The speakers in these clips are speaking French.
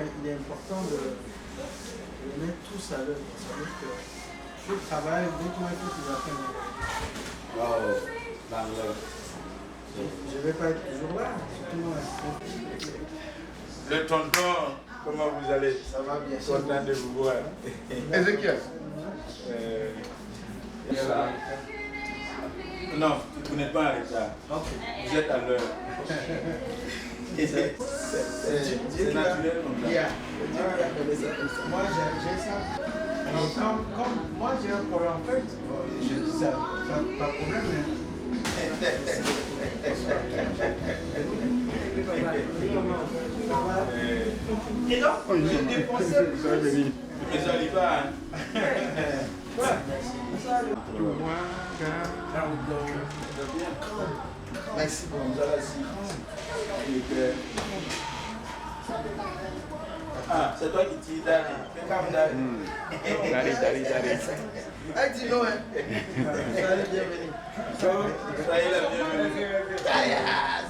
il est important de mettre tous à l'œuvre. Ça veut dire que je travaille, dites-moi toutes les affaires. Wow, dans l'œuvre. Je ne vais pas être toujours là, surtout moi. Le tonton, comment vous allez? Ça va bien. Content de vous voir. Ézéchiel. Non, vous n'êtes pas en retard. Okay. Vous êtes à l'heure. C'est naturel comme ça. Yeah. Moi, j'ai ça. Alors, comme moi, j'ai un problème, en fait, je dis ça, pas de problème, mais... Et donc, j'ai dépensé le Les olivars. Merci pour nous Ah, c'est toi qui tires Dari. Fais comme Dari. Dari. Ah, dis non, hein. Soyez bienvenus. Soyez la bienvenue.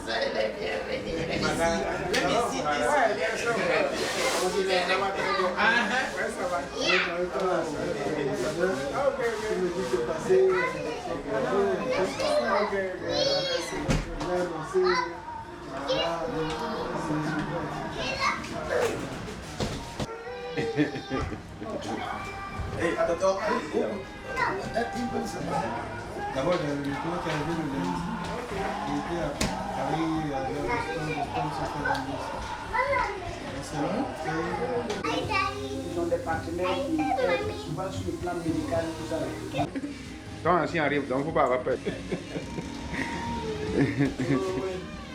Soyez les bienvenus. Hey, attends. D'abord, le tour qui est arrivé le lundi, il était à Paris, à Ils ont des partenaires qui aident souvent sur le plan médical, tout ça. Quand l'ancien arrive, donc il ne faut pas rappeler.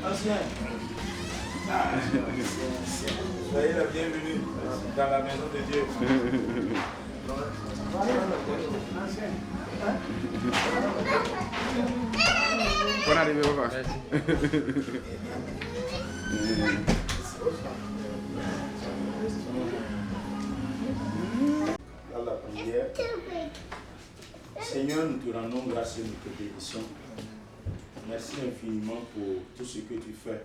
Ancien. Soyez la bienvenue dans la maison de Dieu. Bonne arrivée, papa. Dans la prière. Seigneur, nous te rendons grâce et nous te bénissons. Merci infiniment pour tout ce que tu fais.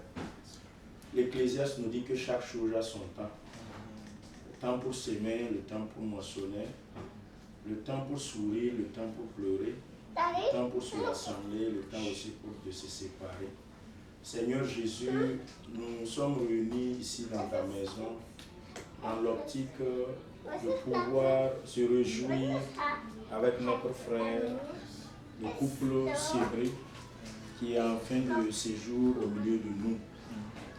L'Ecclésiaste nous dit que chaque chose a son temps. Le temps pour s'aimer, le temps pour moissonner, le temps pour sourire, le temps pour pleurer, le temps pour se rassembler, le temps aussi pour de se séparer. Seigneur Jésus, nous sommes réunis ici dans ta maison, dans l'optique de pouvoir se réjouir avec notre frère, le couple Cédric, qui est en fin de séjour au milieu de nous.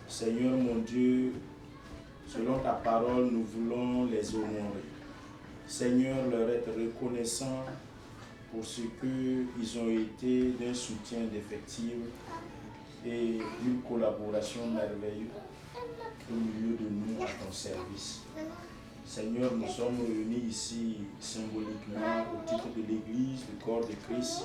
Seigneur mon Dieu, selon ta parole, nous voulons les honorer. Seigneur, leur être reconnaissant pour ce qu'ils ont été d'un soutien défectible et d'une collaboration merveilleuse au milieu de nous à ton service. Seigneur, nous sommes réunis ici symboliquement au titre de l'Église, du corps de Christ.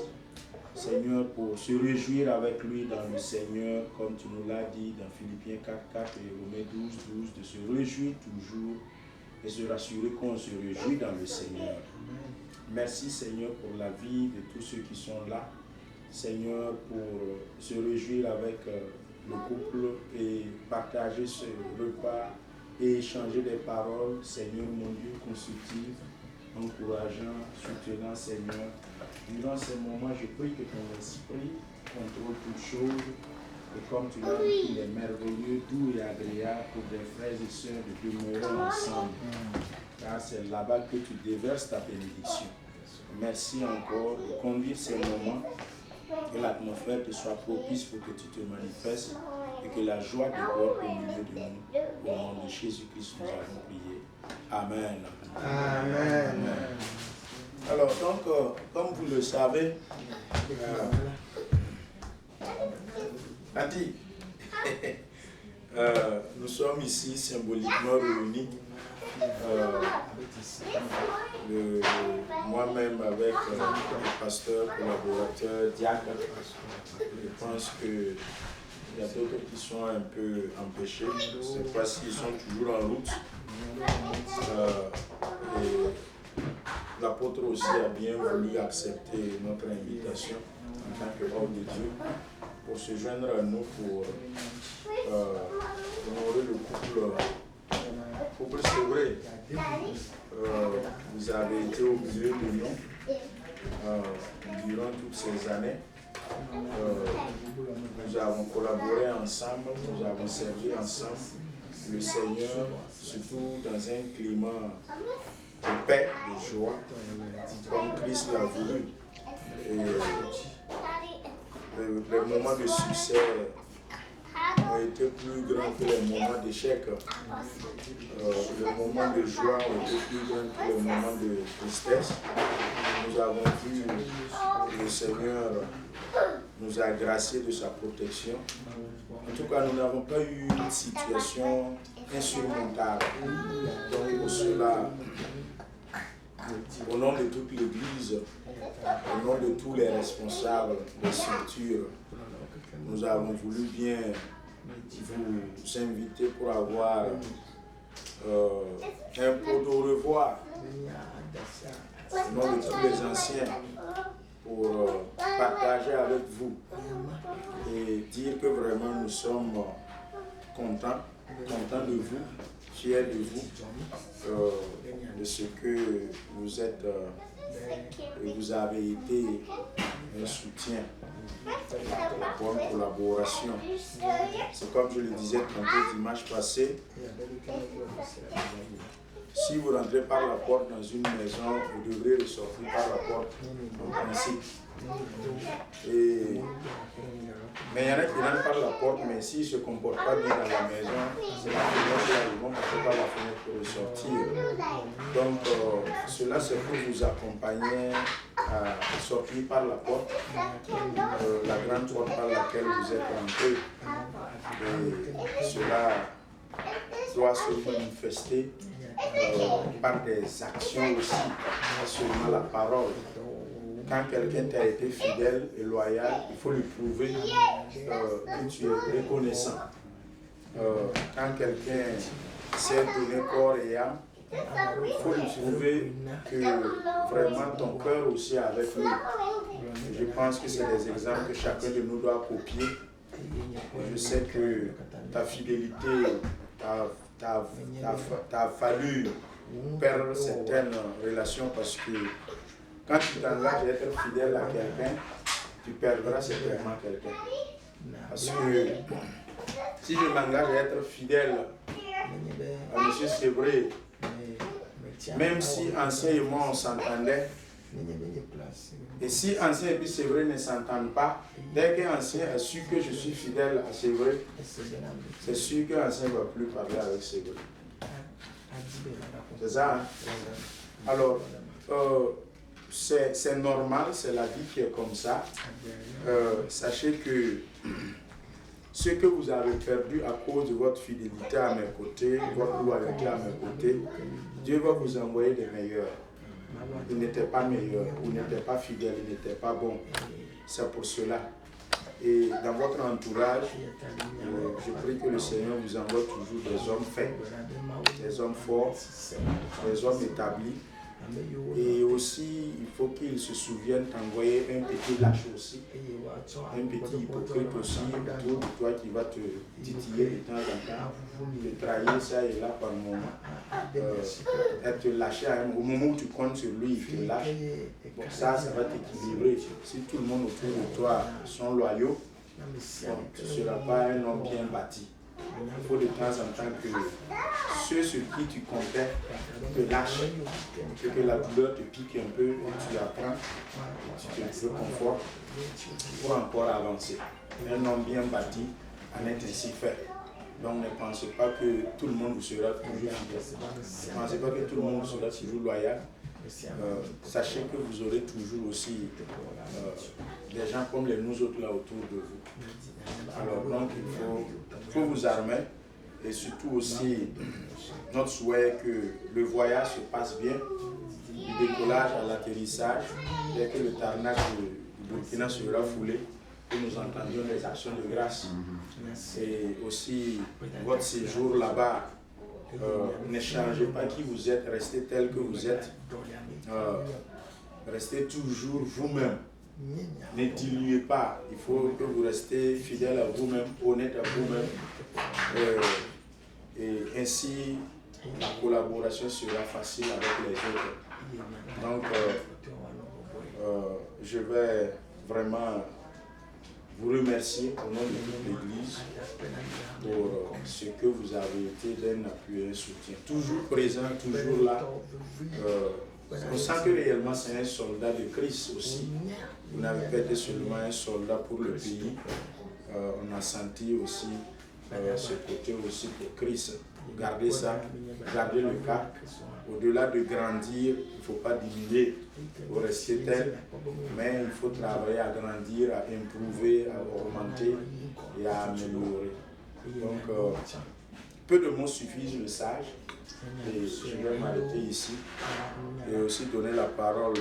Seigneur, pour se réjouir avec lui dans le Seigneur, comme tu nous l'as dit dans Philippiens 4:4 et Romains 12:12, de se réjouir toujours et se rassurer qu'on se réjouit dans le Seigneur. Merci Seigneur pour la vie de tous ceux qui sont là. Seigneur, pour se réjouir avec le couple et partager ce repas et échanger des paroles, Seigneur mon Dieu, constructives, encourageant, soutenant, Seigneur. Durant ces moments, je prie que ton esprit contrôle toutes choses et comme tu l'as dit, il est merveilleux, doux et agréable pour des frères et sœurs de demeurer ensemble. Car c'est là-bas que tu déverses ta bénédiction. Merci encore de conduire ces moments, que l'atmosphère te soit propice pour que tu te manifestes et que la joie déborde au milieu de nous. Au nom de Jésus-Christ, nous avons prié. Amen. Amen. Alors, donc, comme vous le savez, Adi, nous sommes ici symboliquement réunis, moi-même avec les pasteurs, collaborateurs, diacres. Je pense qu'il y a d'autres qui sont un peu empêchés. Je ne sais pas s'ils sont toujours en route. Et l'apôtre aussi a bien voulu accepter notre invitation en tant qu'homme de Dieu pour se joindre à nous pour honorer le couple collaboré. Vous avez été au milieu de nous durant toutes ces années. Nous avons collaboré ensemble, nous avons servi ensemble le Seigneur, surtout dans un climat de paix, de joie, comme Christ l'a voulu. Et les moments de succès ont été plus grands que les moments d'échec. Les moments de joie ont été plus grands que les moments de tristesse. Nous avons vu le Seigneur nous a gracié de sa protection. En tout cas, nous n'avons pas eu une situation insurmontable. Donc pour cela, au nom de toute l'Église, au nom de tous les responsables des structures, nous avons voulu bien vous inviter pour avoir un pot de revoir au nom de tous les anciens pour partager avec vous et dire que vraiment nous sommes contents de vous, fiers de vous, de ce que vous êtes et vous avez été un soutien, une bonne collaboration. C'est comme je le disais tantôt dimanche passé, si vous rentrez par la porte dans une maison, vous devrez ressortir par la porte en principe. Mais il y en a qui rentrent par la porte, mais s'ils ne se comportent pas bien dans la maison, c'est la fenêtre, ils vont passer par la fenêtre pour ressortir. Donc, cela c'est pour vous accompagner à sortir par la porte, la grande porte par laquelle vous êtes rentrés. Et cela doit se manifester par des actions aussi, pas seulement la parole. Quand quelqu'un t'a été fidèle et loyal, il faut lui prouver que tu es reconnaissant. Quand quelqu'un s'est donné corps et âme, il faut lui prouver que vraiment ton cœur aussi est avec lui. Je pense que c'est des exemples que chacun de nous doit copier. Je sais que ta fidélité t'a fallu perdre certaines relations parce que quand tu t'engages à être fidèle à quelqu'un, tu perdras certainement quelqu'un. Parce que si je m'engage à être fidèle à M. Sévré, même si Ancien et moi on s'entendait, et si Ancien et Sévré ne s'entendent pas, dès qu'Ancien a su que je suis fidèle à Sévré, c'est sûr qu'Ancien ne va plus parler avec Sévré. C'est ça, hein? Alors, c'est normal, c'est la vie qui est comme ça. Sachez que ce que vous avez perdu à cause de votre fidélité à mes côtés, votre loyauté à mes côtés, Dieu va vous envoyer des meilleurs. Il n'était pas meilleur, vous n'étiez pas fidèle, il n'était pas bon. C'est pour cela. Et dans votre entourage, je prie que le Seigneur vous envoie toujours des hommes faits, des hommes forts, des hommes établis. Et aussi, il faut qu'ils se souviennent d'envoyer un petit lâche aussi, un petit hypocrite aussi autour de toi qui va te titiller de temps en temps, te trahir ça et là par moment, être lâché au moment où tu comptes sur lui, il te lâche. Bon, ça va t'équilibrer. Si tout le monde autour de toi sont loyaux, bon, tu ne seras pas un homme bien bâti. Il faut de temps en temps que ceux sur qui tu comptais te lâchent, que la douleur te pique un peu, et tu apprends, tu te reconfortes pour encore avancer. Un homme bien bâti en est ainsi fait. Donc ne pensez pas que tout le monde vous sera toujours fidèle. Ne pensez pas que tout le monde vous sera toujours loyal. Sachez que vous aurez toujours aussi des gens comme nous autres là autour de vous. Alors donc il faut vous armer et surtout aussi notre souhait que le voyage se passe bien, du décollage à l'atterrissage, dès que le tarnac du Burkina sera foulé, que nous entendions les actions de grâce. Et aussi votre séjour là-bas. Ne changez pas qui vous êtes, restez tel que vous êtes. Restez toujours vous-même. Ne diluez pas. Il faut que vous restez fidèle à vous-même, honnête à vous-même. Et ainsi, la collaboration sera facile avec les autres. Donc, je vais vraiment vous remercier au nom de toute l'Église pour ce que vous avez été d'un appui et un soutien. Toujours présent, toujours là. On sent que réellement c'est un soldat de Christ aussi. Vous n'avez pas été seulement un soldat pour le pays. On a senti aussi ce côté aussi pour Christ. Gardez ça, gardez le cap. Au-delà de grandir, il ne faut pas diminuer, vous restez tel, mais il faut travailler à grandir, à improver, à augmenter et à améliorer. Donc, peu de mots suffisent, le sage, et je vais m'arrêter ici et aussi donner la parole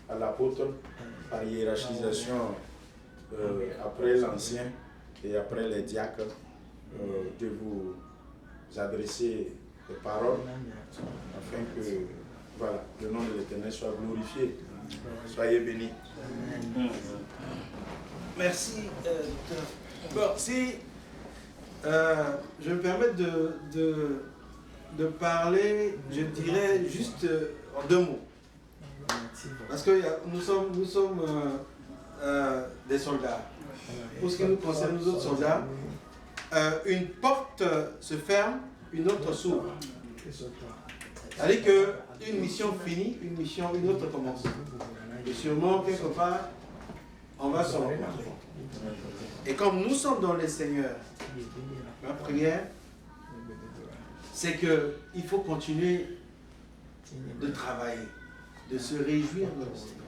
à l'apôtre par hiérarchisation après l'ancien et après les diacres, de vous adresser des paroles afin que voilà, le nom de l'Éternel soit glorifié. Soyez bénis. Merci, docteur. Bon, si je me permets de parler, je dirais juste en 2 mots. Parce que nous sommes des soldats. Pour ce qui nous concerne, nous autres soldats, une porte se ferme, une autre s'ouvre. C'est-à-dire qu'une mission finie, une autre commence. Et sûrement, quelque part, on va se rencontrer. Et comme nous sommes dans le Seigneur, ma prière, c'est qu'il faut continuer de travailler, de se réjouir dans le Seigneur.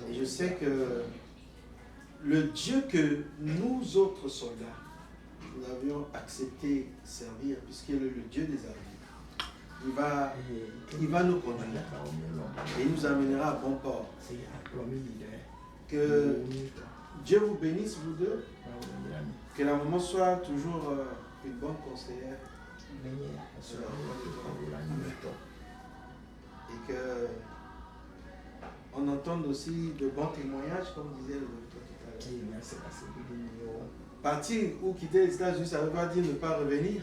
Et je sais que le Dieu que nous autres soldats, nous avions accepté servir, puisqu'il est le Dieu des armées, il va nous conduire et il nous amènera à bon port. Que Dieu vous bénisse, vous deux. Que la maman soit toujours une bonne conseillère. Et que on entende aussi de bons témoignages, comme disait le docteur tout à l'heure. Partir ou quitter les États-Unis, ça ne veut pas dire ne pas revenir.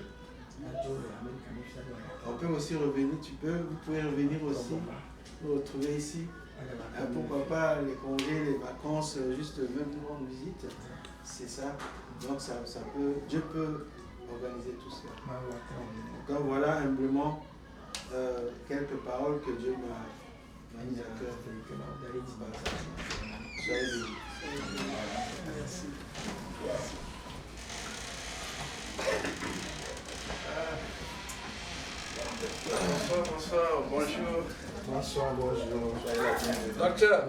On peut aussi revenir, vous pouvez revenir aussi, vous retrouver ici. Pourquoi pas les congés, les vacances, juste même nous rendre visite. C'est ça. Donc Dieu peut organiser tout ça. Donc voilà humblement quelques paroles que Dieu m'a mis à cœur. Soyez bénis. Merci. Bonsoir, bonjour. Bonsoir, bonjour. Docteur.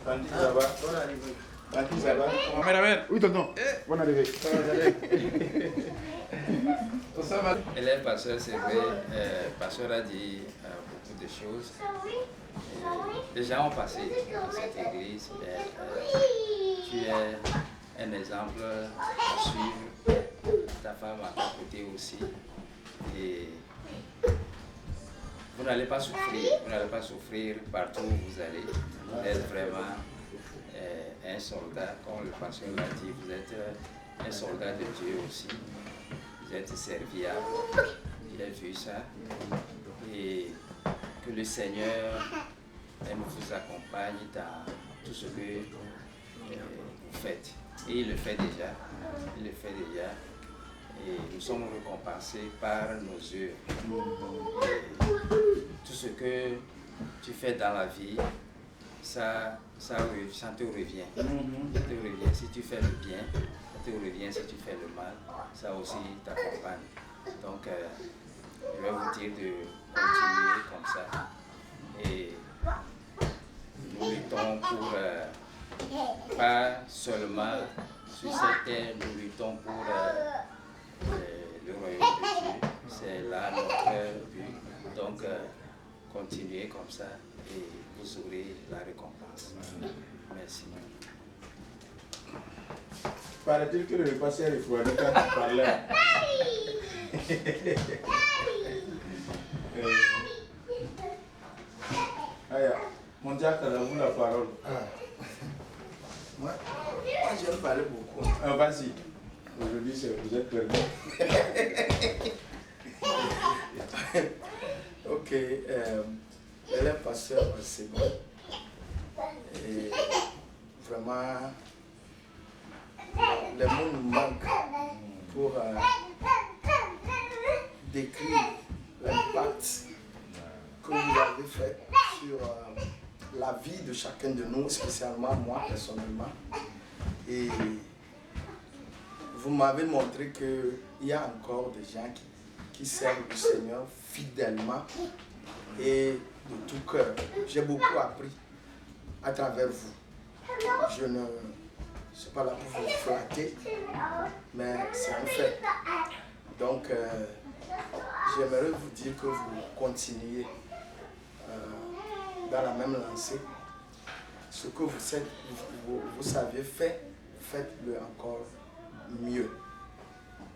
Tanti, ça va? Tanti, ça va? Mohamed, oui, tonton. Bonne arrivée. Élève pasteur, c'est vrai, pasteur a dit beaucoup de choses. Les gens ont passé dans cette église, mais tu es un exemple à suivre. Ta femme à ta côté aussi. Et vous n'allez pas souffrir partout où vous allez. Vous êtes vraiment un soldat, comme le pasteur l'a dit, vous êtes un soldat de Dieu aussi. Vous êtes serviable, j'ai vu ça. Et que le Seigneur vous accompagne dans tout ce que vous faites. Et il le fait déjà. Et nous sommes récompensés par nos œuvres. Tout ce que tu fais dans la vie, ça te revient. Si tu fais le bien, ça te revient. Si tu fais le mal, ça aussi t'accompagne. Donc, je vais vous dire de continuer comme ça. Et nous luttons pour, pas seulement sur cette terre, nous luttons pour le royaume de Dieu. C'est là notre but. Donc, continuez comme ça et vous aurez la récompense. Merci. Paraît-il que le repas s'est refroidi quand tu parlais. Mon diacre, à vous la parole. Moi, j'aime parler beaucoup. Vas-y. Aujourd'hui, vous êtes perdu. Ok, elle est pasteur, c'est bon. Et vraiment, les mots nous manquent pour décrire l'impact que vous avez fait sur la vie de chacun de nous, spécialement moi personnellement. Et vous m'avez montré qu'il y a encore des gens qui servent le Seigneur fidèlement et de tout cœur. J'ai beaucoup appris à travers vous. Je ne suis pas là pour vous flatter, mais c'est un fait. Donc, j'aimerais vous dire que vous continuez dans la même lancée. Ce que vous saviez faire, faites-le encore mieux.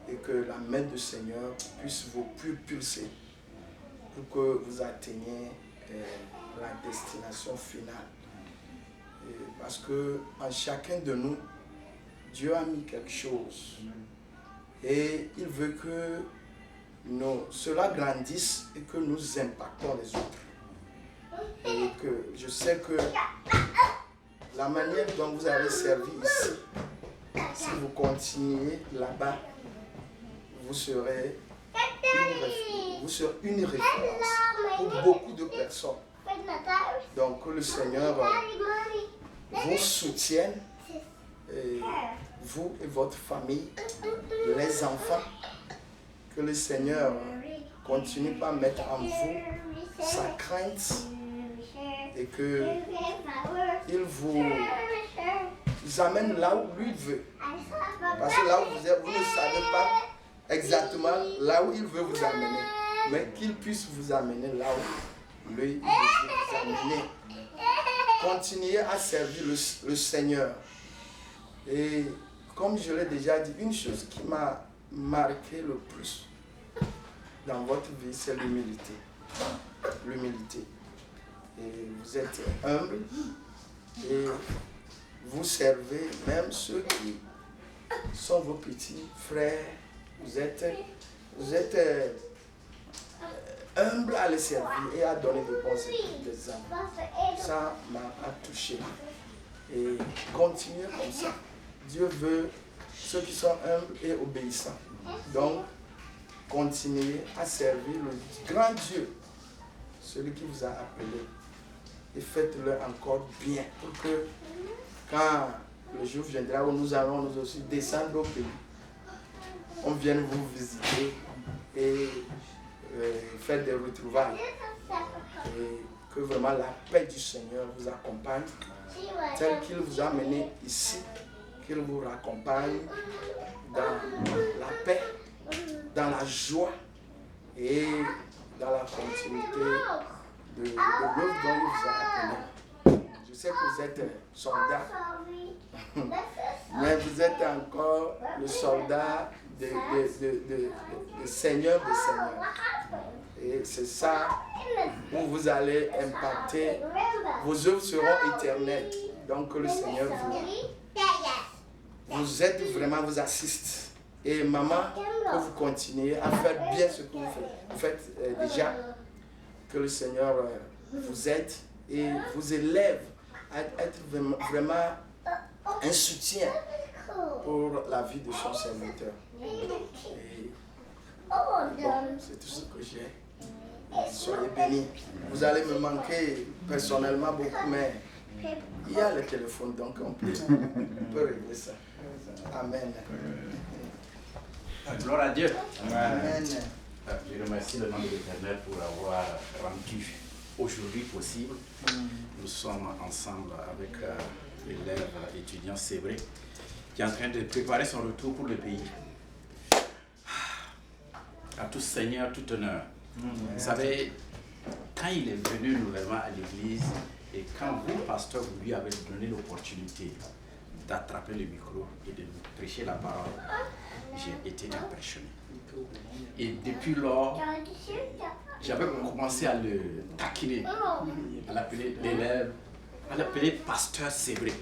Et que la main du Seigneur puisse vous propulser pour que vous atteigniez la destination finale. Parce que en chacun de nous, Dieu a mis quelque chose. Et il veut que cela grandisse et que nous impactons les autres. Et que je sais que la manière dont vous avez servi ici, si vous continuez là-bas, vous serez une référence pour beaucoup de personnes. Donc que le Seigneur vous soutienne, et vous et votre famille, les enfants, que le Seigneur continue par mettre en vous sa crainte et qu'il vous amène là où lui veut. Parce que là où vous êtes, vous ne savez pas exactement là où il veut vous amener, mais qu'il puisse vous amener là où lui veut vous amener. Continuez à servir le Seigneur. Et comme je l'ai déjà dit, une chose qui m'a marqué le plus dans votre vie, c'est l'humilité. L'humilité. Et vous êtes humble et vous servez même ceux qui sont vos petits frères. Vous êtes humble à les servir et à donner de bons exemples. Ça m'a touché. Et continuez comme ça. Dieu veut ceux qui sont humbles et obéissants. Donc, continuez à servir le grand Dieu, celui qui vous a appelé. Et faites-le encore bien pour que quand le jour viendra où nous allons nous aussi descendre au pays, on vienne vous visiter et faire des retrouvailles. Et que vraiment la paix du Seigneur vous accompagne, tel qu'il vous a mené ici, qu'il vous raccompagne dans la paix, dans la joie et dans la continuité de l'œuvre dont il vous a appelé. Je sais que vous êtes soldat, mais vous êtes encore le soldat de Seigneur des Seigneurs. Et c'est ça où vous allez impacter. Vos œuvres seront éternelles. Donc que le Seigneur vous aide vraiment, vous assiste. Et maman, que vous continuez à faire bien ce que vous faites. Vous faites déjà. Que le Seigneur vous aide et vous élève à être vraiment un soutien pour la vie de son serviteur. Et bon, c'est tout ce que j'ai. Soyez bénis. Vous allez me manquer personnellement beaucoup, mais il y a le téléphone, donc on peut régler ça. Amen. Gloire à Dieu. Amen. Je remercie le nom de l'Éternel pour avoir rendu aujourd'hui possible. Nous sommes ensemble avec l'élève étudiant Sébré qui est en train de préparer son retour pour le pays. À tout Seigneur, tout honneur. Vous savez, quand il est venu nouvellement à l'église et quand vous, pasteur, vous lui avez donné l'opportunité d'attraper le micro et de nous prêcher la parole, j'ai été impressionné. Et depuis lors, j'avais commencé à le taquiner, à l'appeler l'élève à l'appeler pasteur Sévré.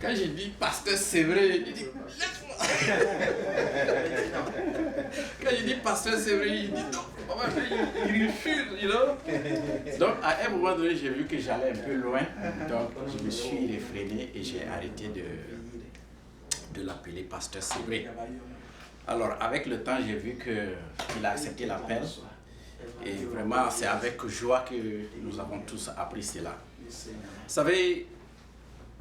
Quand j'ai dit pasteur Sévré, il dit laisse-moi. Quand j'ai dit pasteur Sévré, il dit non, il refuse, you know. Donc à un moment donné, j'ai vu que j'allais un peu loin, donc je me suis réfréné et j'ai arrêté de l'appeler pasteur Sévré. Alors avec le temps, j'ai vu qu'il a accepté l'appel et vraiment c'est avec joie que nous avons tous appris cela. Vous savez,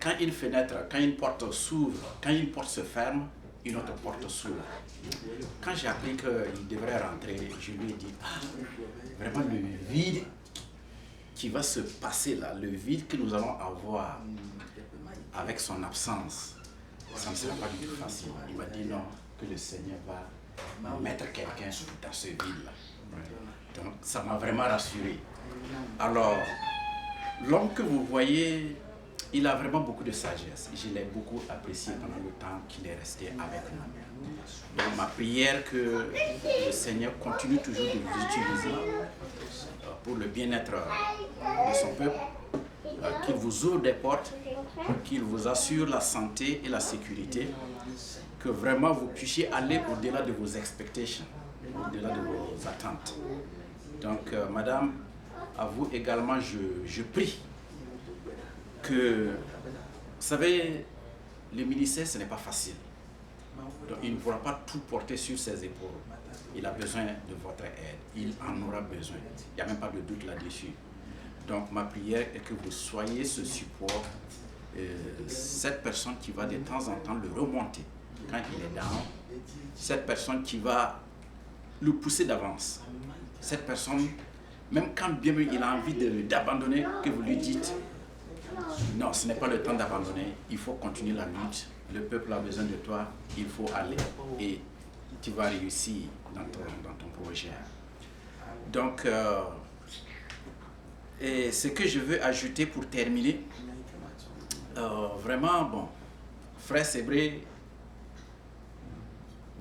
quand une fenêtre, quand une porte s'ouvre, quand une porte se ferme, une autre porte s'ouvre. Quand j'ai appris qu'il devrait rentrer, je lui ai dit, vraiment le vide qui va se passer là, le vide que nous allons avoir avec son absence, ça ne sera pas du tout facile. Il m'a dit non, que le Seigneur va mettre quelqu'un dans ce vide-là. Donc ça m'a vraiment rassuré. Alors, l'homme que vous voyez, il a vraiment beaucoup de sagesse. Je l'ai beaucoup apprécié pendant le temps qu'il est resté avec nous. Donc ma prière que le Seigneur continue toujours de vous utiliser pour le bien-être de son peuple, qu'il vous ouvre des portes, qu'il vous assure la santé et la sécurité, que vraiment vous puissiez aller au-delà de vos expectations, au-delà de vos attentes. Donc madame, à vous également, je prie que, vous savez, le ministère, ce n'est pas facile. Donc, il ne pourra pas tout porter sur ses épaules. Il a besoin de votre aide. Il en aura besoin. Il n'y a même pas de doute là-dessus. Donc, ma prière est que vous soyez ce support, cette personne qui va de temps en temps le remonter quand il est down, cette personne qui va le pousser d'avance, cette personne, même quand bien même il a envie d'abandonner, que vous lui dites non, ce n'est pas le temps d'abandonner, il faut continuer la lutte, le peuple a besoin de toi, il faut aller et tu vas réussir dans ton projet. Donc, et ce que je veux ajouter pour terminer, vraiment, bon, frère Sévré,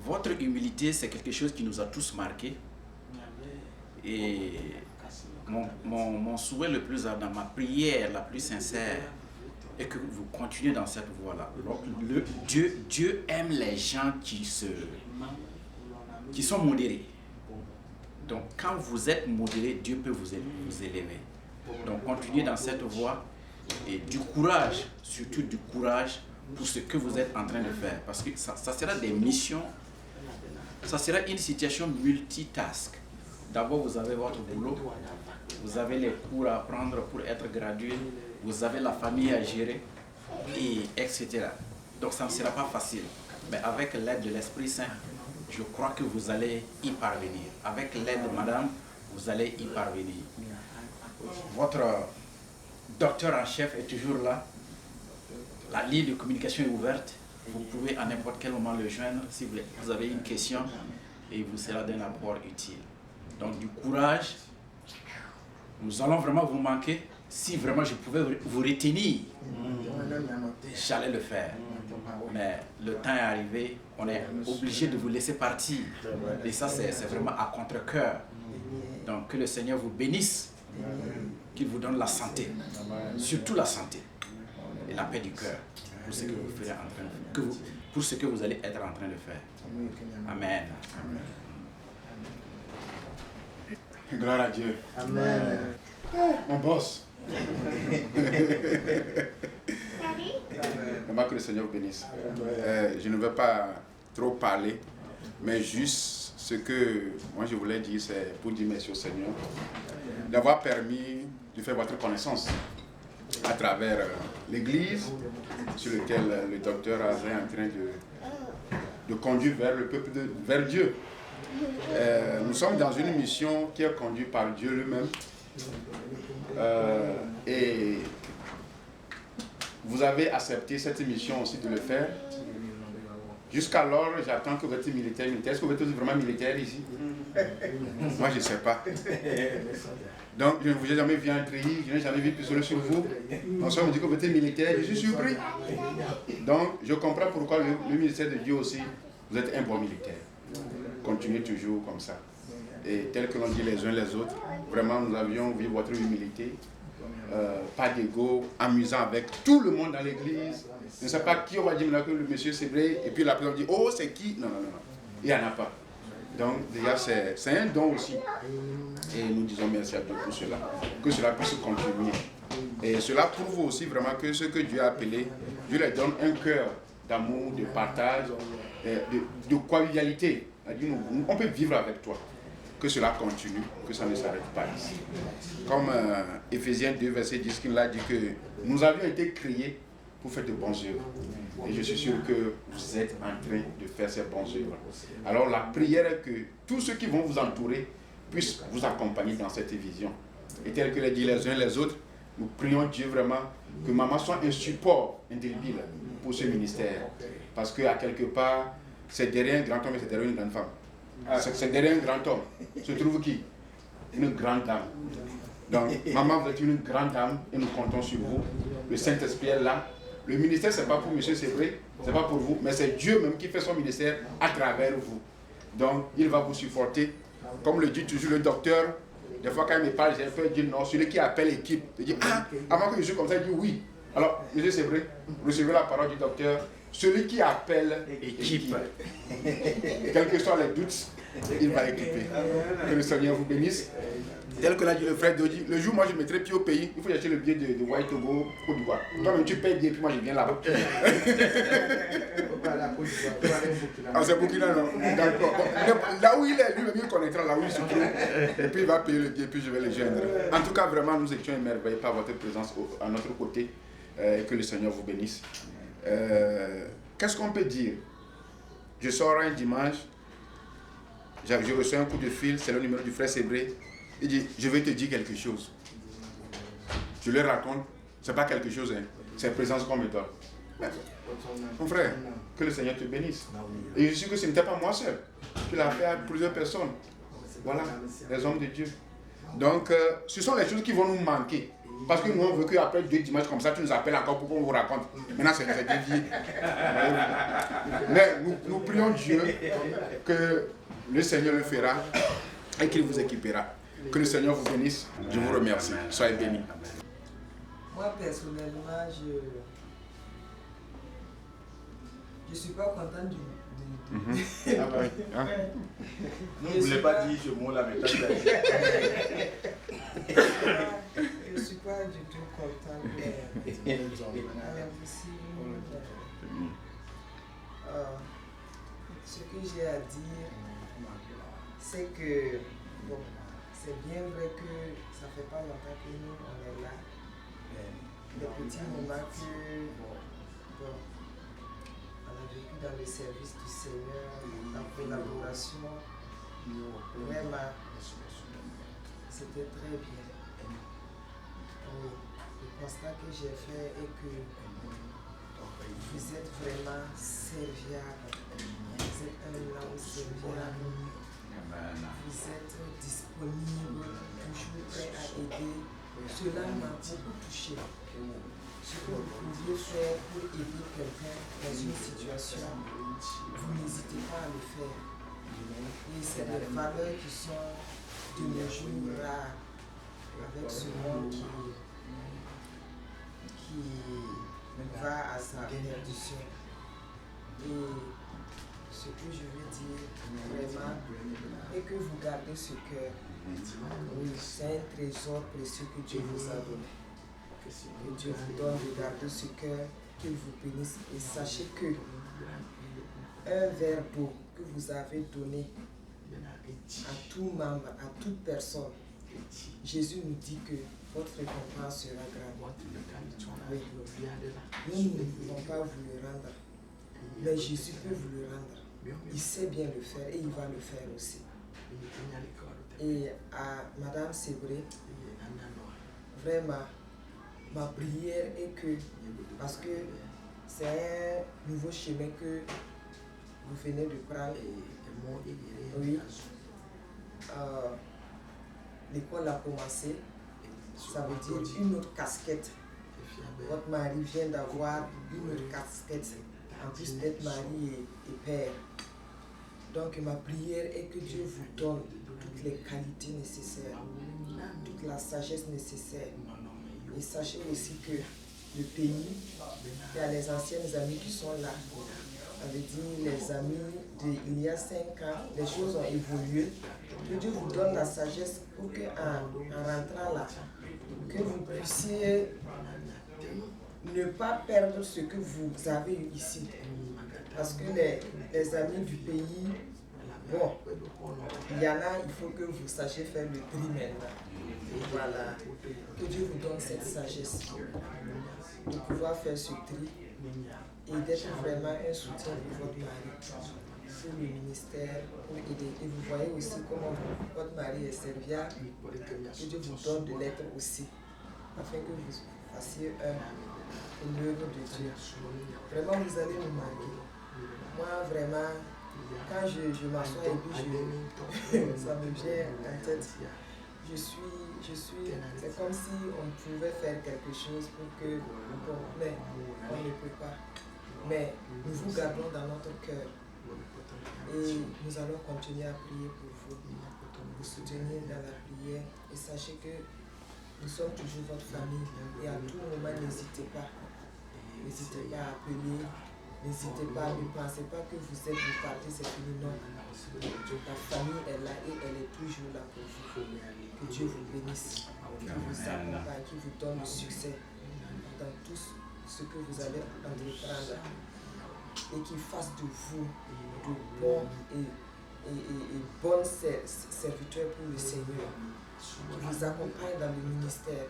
votre humilité, c'est quelque chose qui nous a tous marqués. Et mon souhait le plus ardent, ma prière la plus sincère, est que vous continuez dans cette voie-là. Dieu aime les gens qui sont modérés. Donc quand vous êtes modéré, Dieu peut vous élever. Donc continuez dans cette voie et du courage, surtout du courage pour ce que vous êtes en train de faire. Parce que ça sera des missions, ça sera une situation multitask. D'abord, vous avez votre boulot, vous avez les cours à prendre pour être gradué, vous avez la famille à gérer, et etc. Donc ça ne sera pas facile. Mais avec l'aide de l'Esprit Saint, je crois que vous allez y parvenir. Avec l'aide de madame, vous allez y parvenir. Votre docteur en chef est toujours là. La ligne de communication est ouverte. Vous pouvez à n'importe quel moment le joindre si vous avez une question et il vous sera d'un apport utile. Donc du courage, nous allons vraiment vous manquer. Si vraiment je pouvais vous retenir, j'allais le faire. Mais le temps est arrivé, on est obligé de vous laisser partir. Et ça, c'est vraiment à contre-cœur. Donc que le Seigneur vous bénisse, qu'il vous donne la santé, surtout la santé et la paix du cœur pour ce que vous ferez en train de faire, pour ce que vous allez être en train de faire. Amen. Gloire à Dieu. Amen. Mon boss. Vraiment que le Seigneur vous bénisse. Je ne veux pas trop parler, mais juste ce que moi je voulais dire, c'est pour dire merci au Seigneur d'avoir permis de faire votre connaissance à travers l'église sur laquelle le docteur Azé est en train de conduire vers le peuple, vers Dieu. Nous sommes dans une mission qui est conduite par Dieu lui-même. Et vous avez accepté cette mission aussi de le faire. Jusqu'alors, j'attends que vous êtes militaire. Est-ce que vous êtes vraiment militaire ici? Moi, je ne sais pas. Donc, je ne vous ai jamais vu en treillis, je n'ai jamais vu pistolet sur vous. Bonsoir, on me dit que vous êtes militaire, je suis surpris. Donc, je comprends pourquoi le ministère de Dieu aussi, vous êtes un bon militaire. Continuez toujours comme ça. Et tel que l'on dit les uns les autres, vraiment nous avions vu votre humilité pas d'ego, amusant avec tout le monde dans l'église. Je ne sais pas qui on va dire maintenant que le monsieur c'est vrai, et puis la personne dit oh c'est qui? Non, non, non, il n'y en a pas. Donc déjà c'est un don aussi. Et nous disons merci à Dieu pour cela, que cela puisse continuer. Et cela prouve aussi vraiment que ce que Dieu a appelé, Dieu leur donne un cœur d'amour, de partage, de convivialité. On peut vivre avec toi. Que cela continue, que ça ne s'arrête pas ici. Comme Ephésiens 2, verset 10, qui l'a dit que nous avions été créés pour faire de bonnes œuvres. Et je suis sûr que vous êtes en train de faire ces bonnes œuvres. Alors la prière est que tous ceux qui vont vous entourer puissent vous accompagner dans cette vision. Et tel que l'a dit les uns les autres, nous prions Dieu vraiment que maman soit un support indélébile pour ce ministère. Parce qu'à quelque part, c'est derrière un grand homme et c'est derrière une grande femme. C'est derrière un grand homme. Se trouve qui? Une grande dame. Donc, maman, vous êtes une grande dame et nous comptons sur vous. Le Saint-Esprit est là. Le ministère, ce n'est pas pour monsieur, c'est vrai, ce n'est pas pour vous, mais c'est Dieu même qui fait son ministère à travers vous. Donc, il va vous supporter. Comme le dit toujours le docteur, des fois quand il me parle, j'ai peur de dire non, celui qui appelle l'équipe, il dit ah, avant que je sois comme ça, il dit oui. Alors, monsieur, c'est vrai, recevez la parole du docteur. Celui qui appelle équipe, quels que soient les doutes, il va équiper. Que le Seigneur vous bénisse. Tel que l'a dit le frère Dodi, le jour où moi je mettrai pied au pays, il faut acheter le billet de White Togo, Côte d'Ivoire. Toi-même tu payes bien, puis moi je viens là-bas. Ah, c'est Burkina, non? D'accord. Là où il est, lui-même il connaîtra là où il se trouve. Et puis il va payer le billet, puis je vais le joindre. En tout cas, vraiment, nous étions émerveillés par votre présence à notre côté. Que le Seigneur vous bénisse. Qu'est-ce qu'on peut dire? Je sors un dimanche, je reçois un coup de fil, c'est le numéro du frère Sébré. Il dit, je vais te dire quelque chose. Je lui raconte, c'est pas quelque chose, hein, c'est présence qu'on me donne. Mon frère, que le Seigneur te bénisse. Et je suis que ce n'était pas moi seul. Tu l'as fait à plusieurs personnes. Voilà, les hommes de Dieu. Donc, ce sont les choses qui vont nous manquer. Parce que nous, on veut qu'après 2 dimanches comme ça, tu nous appelles encore pour qu'on vous raconte. Maintenant, c'est dévié. Mais nous prions Dieu que le Seigneur le fera et qu'il vous équipera. Que le Seigneur vous bénisse. Je vous remercie. Soyez bénis. Moi, personnellement, je ne suis pas content du... Ah bah, hein? Vous ne voulez pas dire ce mot-là, mais je ne suis pas du tout content ce que j'ai à dire, c'est que bon, c'est bien vrai que ça fait pas longtemps que nous on est là. Des petits moments que bon, on a vécu dans le service du Seigneur, la collaboration, vraiment, c'était très bien. Le constat que j'ai fait est que vous êtes vraiment serviable, vous êtes un homme serviable, vous êtes disponible, toujours prêt à aider. Cela m'a beaucoup touché. Ce que vous pouviez faire pour aider quelqu'un dans une situation, vous n'hésitez pas à le faire. Et c'est des valeurs qui sont de nos jours rares avec ce monde qui va à sa perdition. Et ce que je veux dire vraiment est que vous gardez ce cœur. C'est un trésor précieux que Dieu vous a donné. Que Dieu vous donne de garder ce cœur, qu'il vous bénisse. Et sachez que un verre d'eau que vous avez donné à tout membre, à toute personne, Jésus nous dit que votre récompense sera grande. Oui. Nous ne pouvons pas vous le rendre, mais Jésus peut vous le rendre. Il sait bien le faire et il va le faire aussi. Et à Madame Sébré, vraiment, ma prière est que, parce que c'est un nouveau chemin que vous venez de prendre, oui, l'école a commencé, ça veut dire une autre casquette. Votre mari vient d'avoir une autre casquette, en plus d'être mari et père. Donc ma prière est que Dieu vous donne toutes les qualités nécessaires, toute la sagesse nécessaire Et sachez aussi que le pays, il y a les anciennes amies qui sont là. Ça veut dire les amis d'il y a 5 ans, les choses ont évolué. Que Dieu vous donne la sagesse pour qu'en rentrant là, que vous puissiez ne pas perdre ce que vous avez ici. Parce que les amis du pays, bon, il y en a, il faut que vous sachiez faire le tri maintenant. Et voilà, que Dieu vous donne cette sagesse de pouvoir faire ce tri et d'être vraiment un soutien pour votre mari, pour le ministère, pour aider. Et vous voyez aussi comment votre mari est serviable, que Dieu vous donne de l'être aussi, afin que vous fassiez pour l'œuvre de Dieu. Vraiment, vous allez nous manquer. Moi, vraiment, quand je m'assois et puis ça me vient en tête, c'est comme si on pouvait faire quelque chose pour que, bon, mais on ne peut pas. Mais nous vous gardons dans notre cœur et nous allons continuer à prier pour vous, vous soutenir dans la prière et sachez que nous sommes toujours votre famille et à tout moment n'hésitez pas à appeler, n'hésitez pas, ne pensez pas que vous partez, c'est fini, non. La famille est là et elle est toujours là pour vous. Que Dieu vous bénisse, qu'il vous accompagne, qu'il vous donne le succès dans tout ce que vous allez entreprendre et qu'il fasse de vous de bons et bons serviteurs pour le Seigneur, qu'il vous accompagne dans le ministère,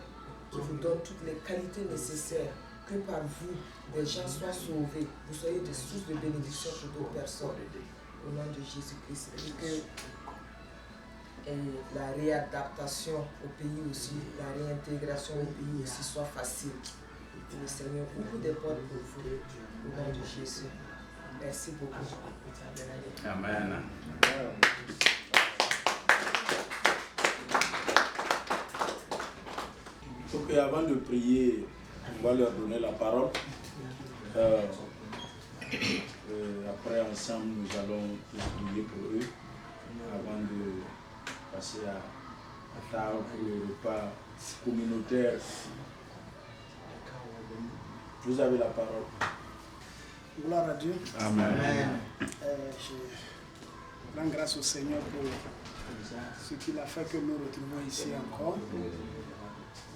qu'il vous donne toutes les qualités nécessaires, que par vous, des gens soient sauvés, vous soyez des sources de bénédiction pour d'autres personnes, au nom de Jésus-Christ, et que la réadaptation au pays aussi, la réintégration au pays aussi soit facile. Que le Seigneur ouvre des portes pour vous, au nom de Jésus. Merci beaucoup. Amen. Ok, avant de prier, on va leur donner la parole. Après, ensemble, nous allons prier pour eux avant de passer à table pour le repas communautaire. Vous avez la parole. Gloire à Dieu. Amen. Je rends grâce au Seigneur pour ce qu'il a fait que nous retrouvons ici encore.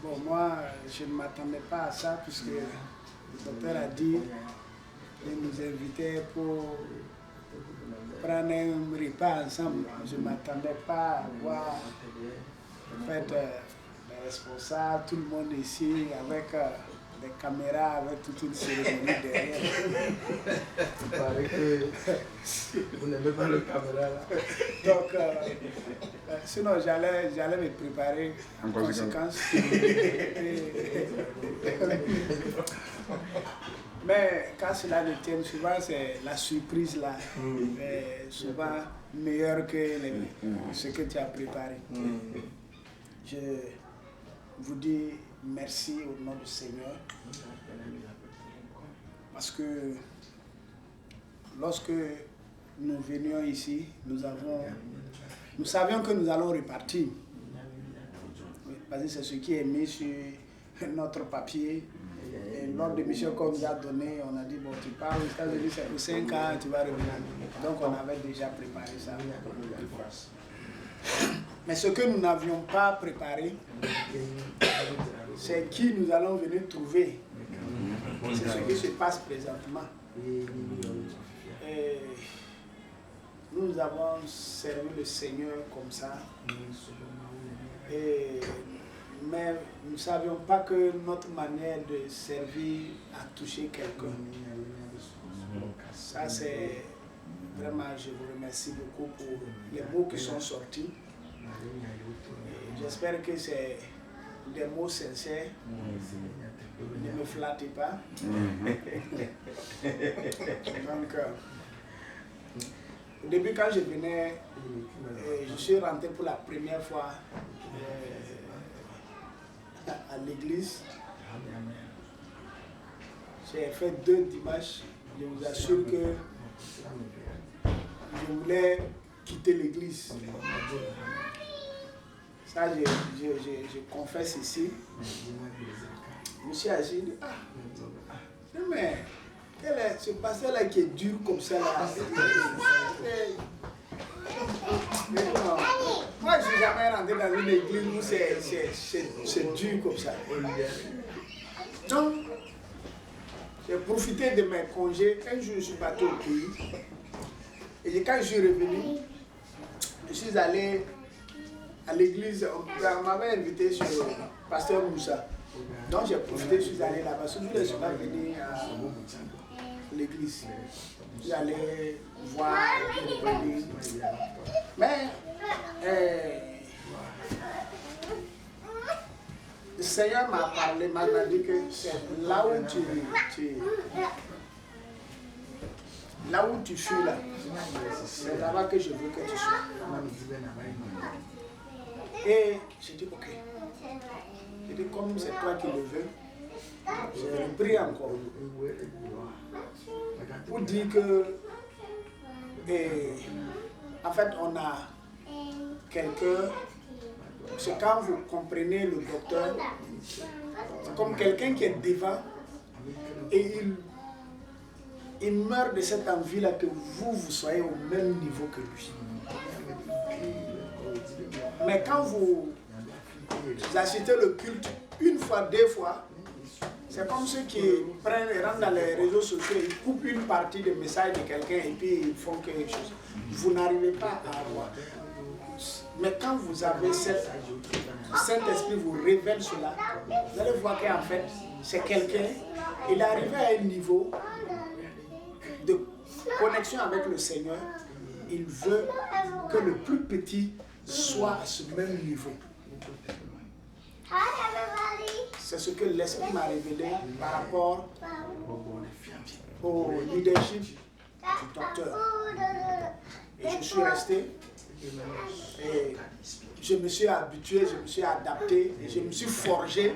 Bon, moi, je ne m'attendais pas à ça puisque le docteur a dit de nous inviter pour prendre un repas ensemble. Je ne m'attendais pas à voir en fait, les responsables, tout le monde ici avec des caméras, avec toute une cérémonie derrière. Il paraît que vous n'aimez pas le caméra là. Donc, sinon j'allais me préparer en conséquence. Mais quand cela le tient, souvent c'est la surprise là, souvent meilleure que ce que tu as préparé. Je vous dis merci au nom du Seigneur, parce que lorsque nous venions ici, nous savions que nous allons repartir. Parce que c'est ce qui est mis sur notre papier. Et lors de mission qu'on nous a donné, on a dit, bon, tu pars aux États-Unis, c'est pour 5 ans, tu vas revenir. Donc on avait déjà préparé ça. Mais ce que nous n'avions pas préparé, c'est qui nous allons venir trouver. C'est ce qui se passe présentement. Et nous avons servi le Seigneur comme ça. Mais nous ne savions pas que notre manière de servir a touché quelqu'un. Ça, c'est vraiment, je vous remercie beaucoup pour les mots qui sont sortis. J'espère que c'est des mots sincères. Ne me flattez pas. Donc, au début, quand je venais, je suis rentré pour la première fois à l'église. J'ai fait 2 dimanches. Je vous assure que je voulais quitter l'église. Ça, je confesse ici. Je me suis assis et dit, mais ce pasteur-là qui est dur comme ça, là. Moi, je ne suis jamais rentré dans une église où c'est dur comme ça. Donc, j'ai profité de mes congés. Un jour, je suis parti au pays. Et quand je suis revenu, je suis allé à l'église. On m'avait invité sur le pasteur Moussa. Donc, j'ai profité, je suis allé là-bas. Je ne suis pas venu à l'église. Je suis allé voir. Mais le Seigneur m'a parlé, m'a dit que c'est là où tu fuis là. C'est là-bas que je veux que tu sois. Et j'ai dit ok. J'ai dit comme c'est toi qui le veux, je prie encore. Pour dire que en fait on a quelqu'un, c'est quand vous comprenez le docteur, c'est comme quelqu'un qui est devant et il meurt de cette envie-là que vous soyez au même niveau que lui. Mais quand vous assistez le culte une fois, deux fois, c'est comme ceux qui prennent et rentrent dans les réseaux sociaux, ils coupent une partie des messages de quelqu'un et puis ils font quelque chose. Vous n'arrivez pas à avoir. Mais quand vous avez Saint-Esprit vous révèle cela, vous allez voir qu'en fait, c'est quelqu'un, il est arrivé à un niveau de connexion avec le Seigneur. Il veut que le plus petit soit à ce même niveau. C'est ce que l'Esprit m'a révélé par rapport au leadership du docteur. Et je suis resté et je me suis habitué, je me suis adapté et je me suis forgé.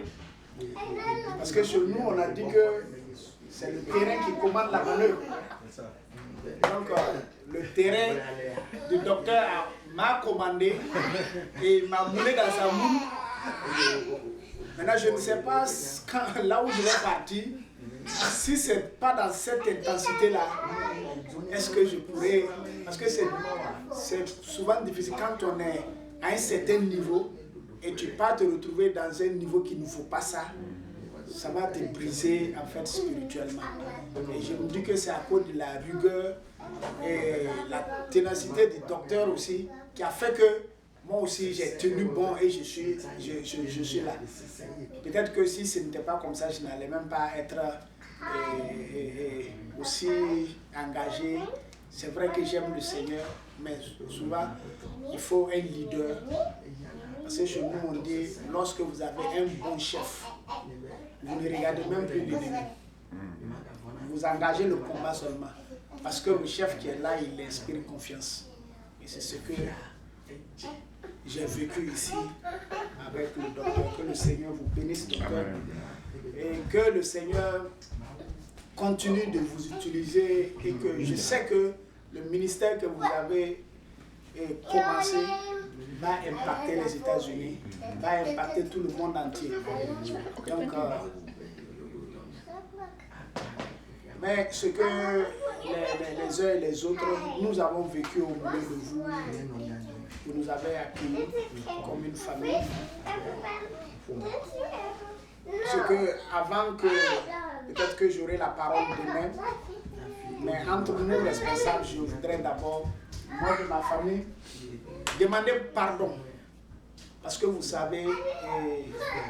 Parce que chez nous, on a dit que c'est le terrain qui commande la manœuvre. Donc, le terrain du docteur m'a commandé et m'a moulé dans sa moule. Maintenant, je ne sais pas là où je vais partir, si ce n'est pas dans cette intensité-là, est-ce que je pourrais... Parce que c'est souvent difficile quand on est à un certain niveau et tu pars te retrouver dans un niveau qui ne vaut pas ça. Ça va te briser en fait spirituellement. Et je me dis que c'est à cause de la rigueur et la ténacité du docteur aussi qui a fait que moi aussi j'ai tenu bon et je suis là. Peut-être que si ce n'était pas comme ça, je n'allais même pas être aussi engagé. C'est vrai que j'aime le Seigneur, mais souvent il faut un leader. Parce que chez nous on dit, lorsque vous avez un bon chef, vous ne regardez même plus l'ennemi. Vous engagez le combat seulement. Parce que le chef qui est là, il inspire confiance. Et c'est ce que j'ai vécu ici avec le docteur. Que le Seigneur vous bénisse, docteur. Et que le Seigneur continue de vous utiliser. Et que je sais que le ministère que vous avez commencé va impacter les États-Unis, va impacter tout le monde entier. Donc, mais ce que les uns et les autres, nous avons vécu au milieu de vous, vous nous avez accueillis comme une famille. Ce que, avant que, peut-être que j'aurai la parole demain, mais entre nous responsables, je voudrais d'abord, moi de ma famille, demander pardon. Parce que vous savez,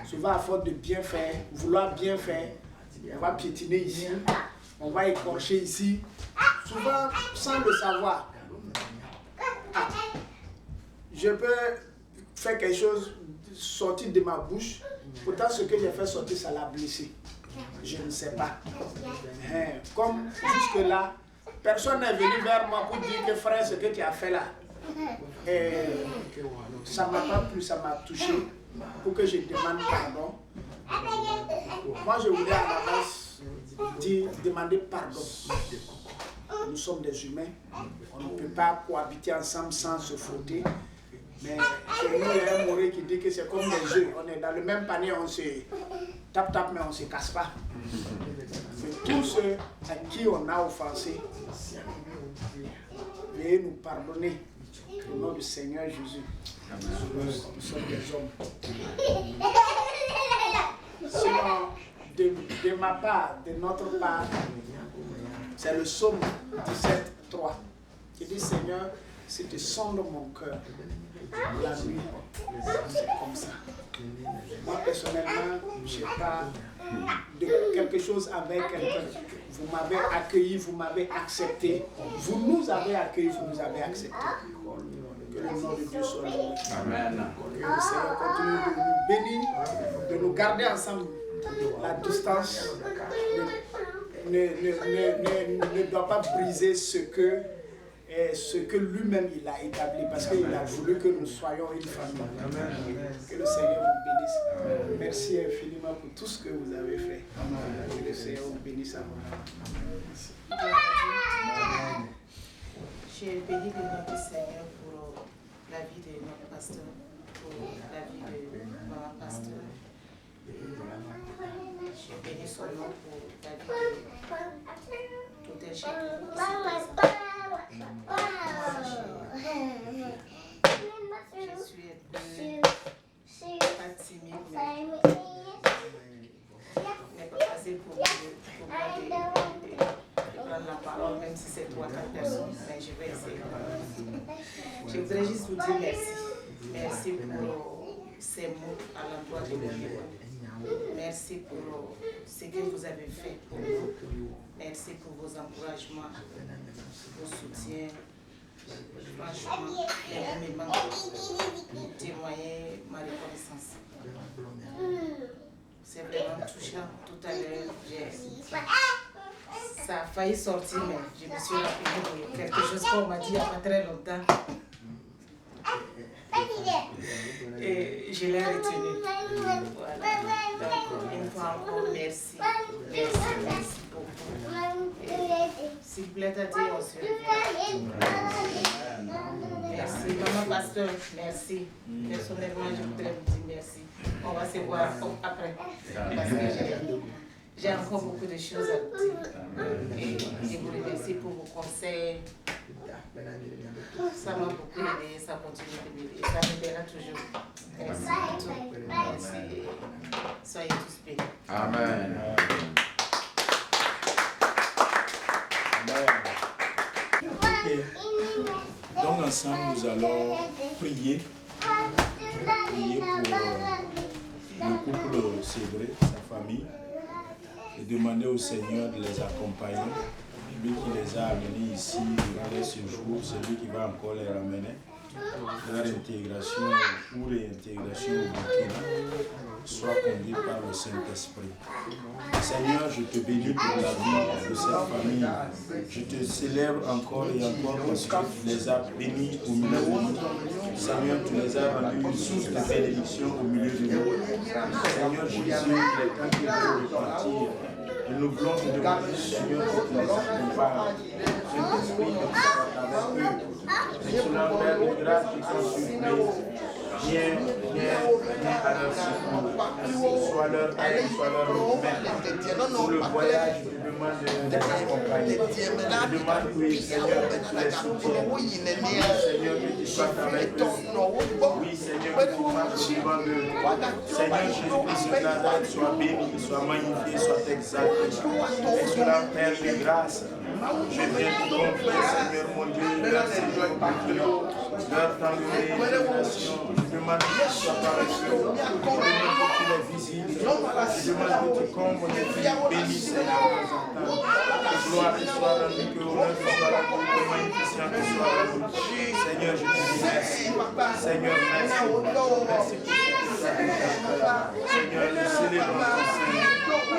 souvent à force de bien faire, vouloir bien faire, on va piétiner ici, on va écorcher ici, souvent sans le savoir. Ah, je peux faire quelque chose sortir de ma bouche, pourtant ce que j'ai fait sortir, ça l'a blessé. Je ne sais pas. Comme jusque-là, personne n'est venu vers moi pour dire que frère, ce que tu as fait là, ça ne m'a pas plu, ça m'a touché, pour que je demande pardon. Moi, je voulais à la base demander pardon. Nous sommes des humains, on ne peut pas cohabiter ensemble sans se frotter. Mais chez nous, il y a un Mauré qui dit que c'est comme des jeux. On est dans le même panier, on se tape, mais on ne se casse pas. C'est tous ceux à qui on a offensé. Veuillez nous pardonner au nom du Seigneur Jésus. Nous sommes des hommes. Sinon, de ma part, de notre part, c'est le psaume 17, 3 qui dit Seigneur, si tu sondes mon cœur, la nuit, c'est comme ça. Moi personnellement, je n'ai pas de quelque chose avec quelqu'un. Vous m'avez accueilli, vous m'avez accepté. Vous nous avez accueillis, vous nous avez accepté. Que le nom de Dieu soit loué. Amen. Que le Seigneur continue de nous bénir, de nous garder ensemble. La distance ne doit pas briser ce que lui-même il a établi, parce qu'il a voulu que nous soyons une famille. Amen. Que le Seigneur vous bénisse. Amen. Merci infiniment pour tout ce que vous avez fait. Amen. Que le Seigneur vous bénisse à vous. Je bénis le nom du Seigneur pour la vie de notre pasteur, pour la vie de maman pasteur. Je bénis son nom pour la vie de tout un chacun. Je suis un peu pas timide, mais pas facile pour moi de prendre la parole, même si c'est 3-4 personnes, mais je vais essayer. Je voudrais juste vous dire merci. Merci pour ces mots à l'endroit de nous. Merci pour ce que vous avez fait pour nous. Merci pour vos encouragements, vos soutiens. Franchement, énormément pour témoigner ma reconnaissance. C'est vraiment touchant. Tout à l'heure, ça a failli sortir, mais je me suis rappelé de quelque chose qu'on m'a dit il n'y a pas très longtemps. Et je l'ai retenu. Voilà. Donc, une fois encore, merci. Merci beaucoup. S'il vous plaît, Tati, on se revient. Merci. Maman Pasteur, merci. Personnellement, je voudrais vous dire merci. On va se voir après. Parce que j'ai encore beaucoup de choses à vous dire. Et je vous remercie pour vos conseils. Ça m'a beaucoup aidé, ça continue de m'aider, ça m'aidera toujours. Merci pour tout. Merci. Soyez tous bénis. Amen. Okay. Donc ensemble, nous allons prier. Prier pour le couple Cédré, sa famille, et demander au Seigneur de les accompagner. Lui qui les a amenés ici durant les séjours, c'est lui qui va encore les ramener. Leur intégration ou réintégration au Burkina soit conduite par le Saint-Esprit. Seigneur, je te bénis pour la vie de cette famille. Je te célèbre encore et encore parce que tu les as bénis au milieu de nous. Seigneur, tu les as rendus une source de bénédiction au milieu de nous. Seigneur Jésus, il est temps que de repartir. Et nous voulons te demander, Seigneur, que tu les accompagnes. Saint-Esprit, que tu sois avec eux. Excellent Père de grâce qui sont surpris. Viens à leur secours. Sois leur aide, sois leur maître. Pour le voyage, je te demande de les accompagner. Je te demande, oui, Seigneur, que tu les soutiennes. Oui, Seigneur, que tu sois avec eux. Oui, Seigneur, que tu marches devant eux. Seigneur Jésus-Christ de Nazareth, sois béni, sois magnifié, sois exalté. Excellent Père de grâce. Je viens te confier, Seigneur mon Dieu, leur séjour leur temps de réintégration. Je demande que tu sois paresseux. Je demande que tu les visites. Je demande que tu combles les filles bénies, Seigneur, nous entends. Que gloire te soit rendue, que honneur te soit rendu, que magnificent te soit rendu. Seigneur, je te dis merci. Seigneur, merci. Merci pour ce que tu as déjà fait. Seigneur, nous célébrons ton Seigneur.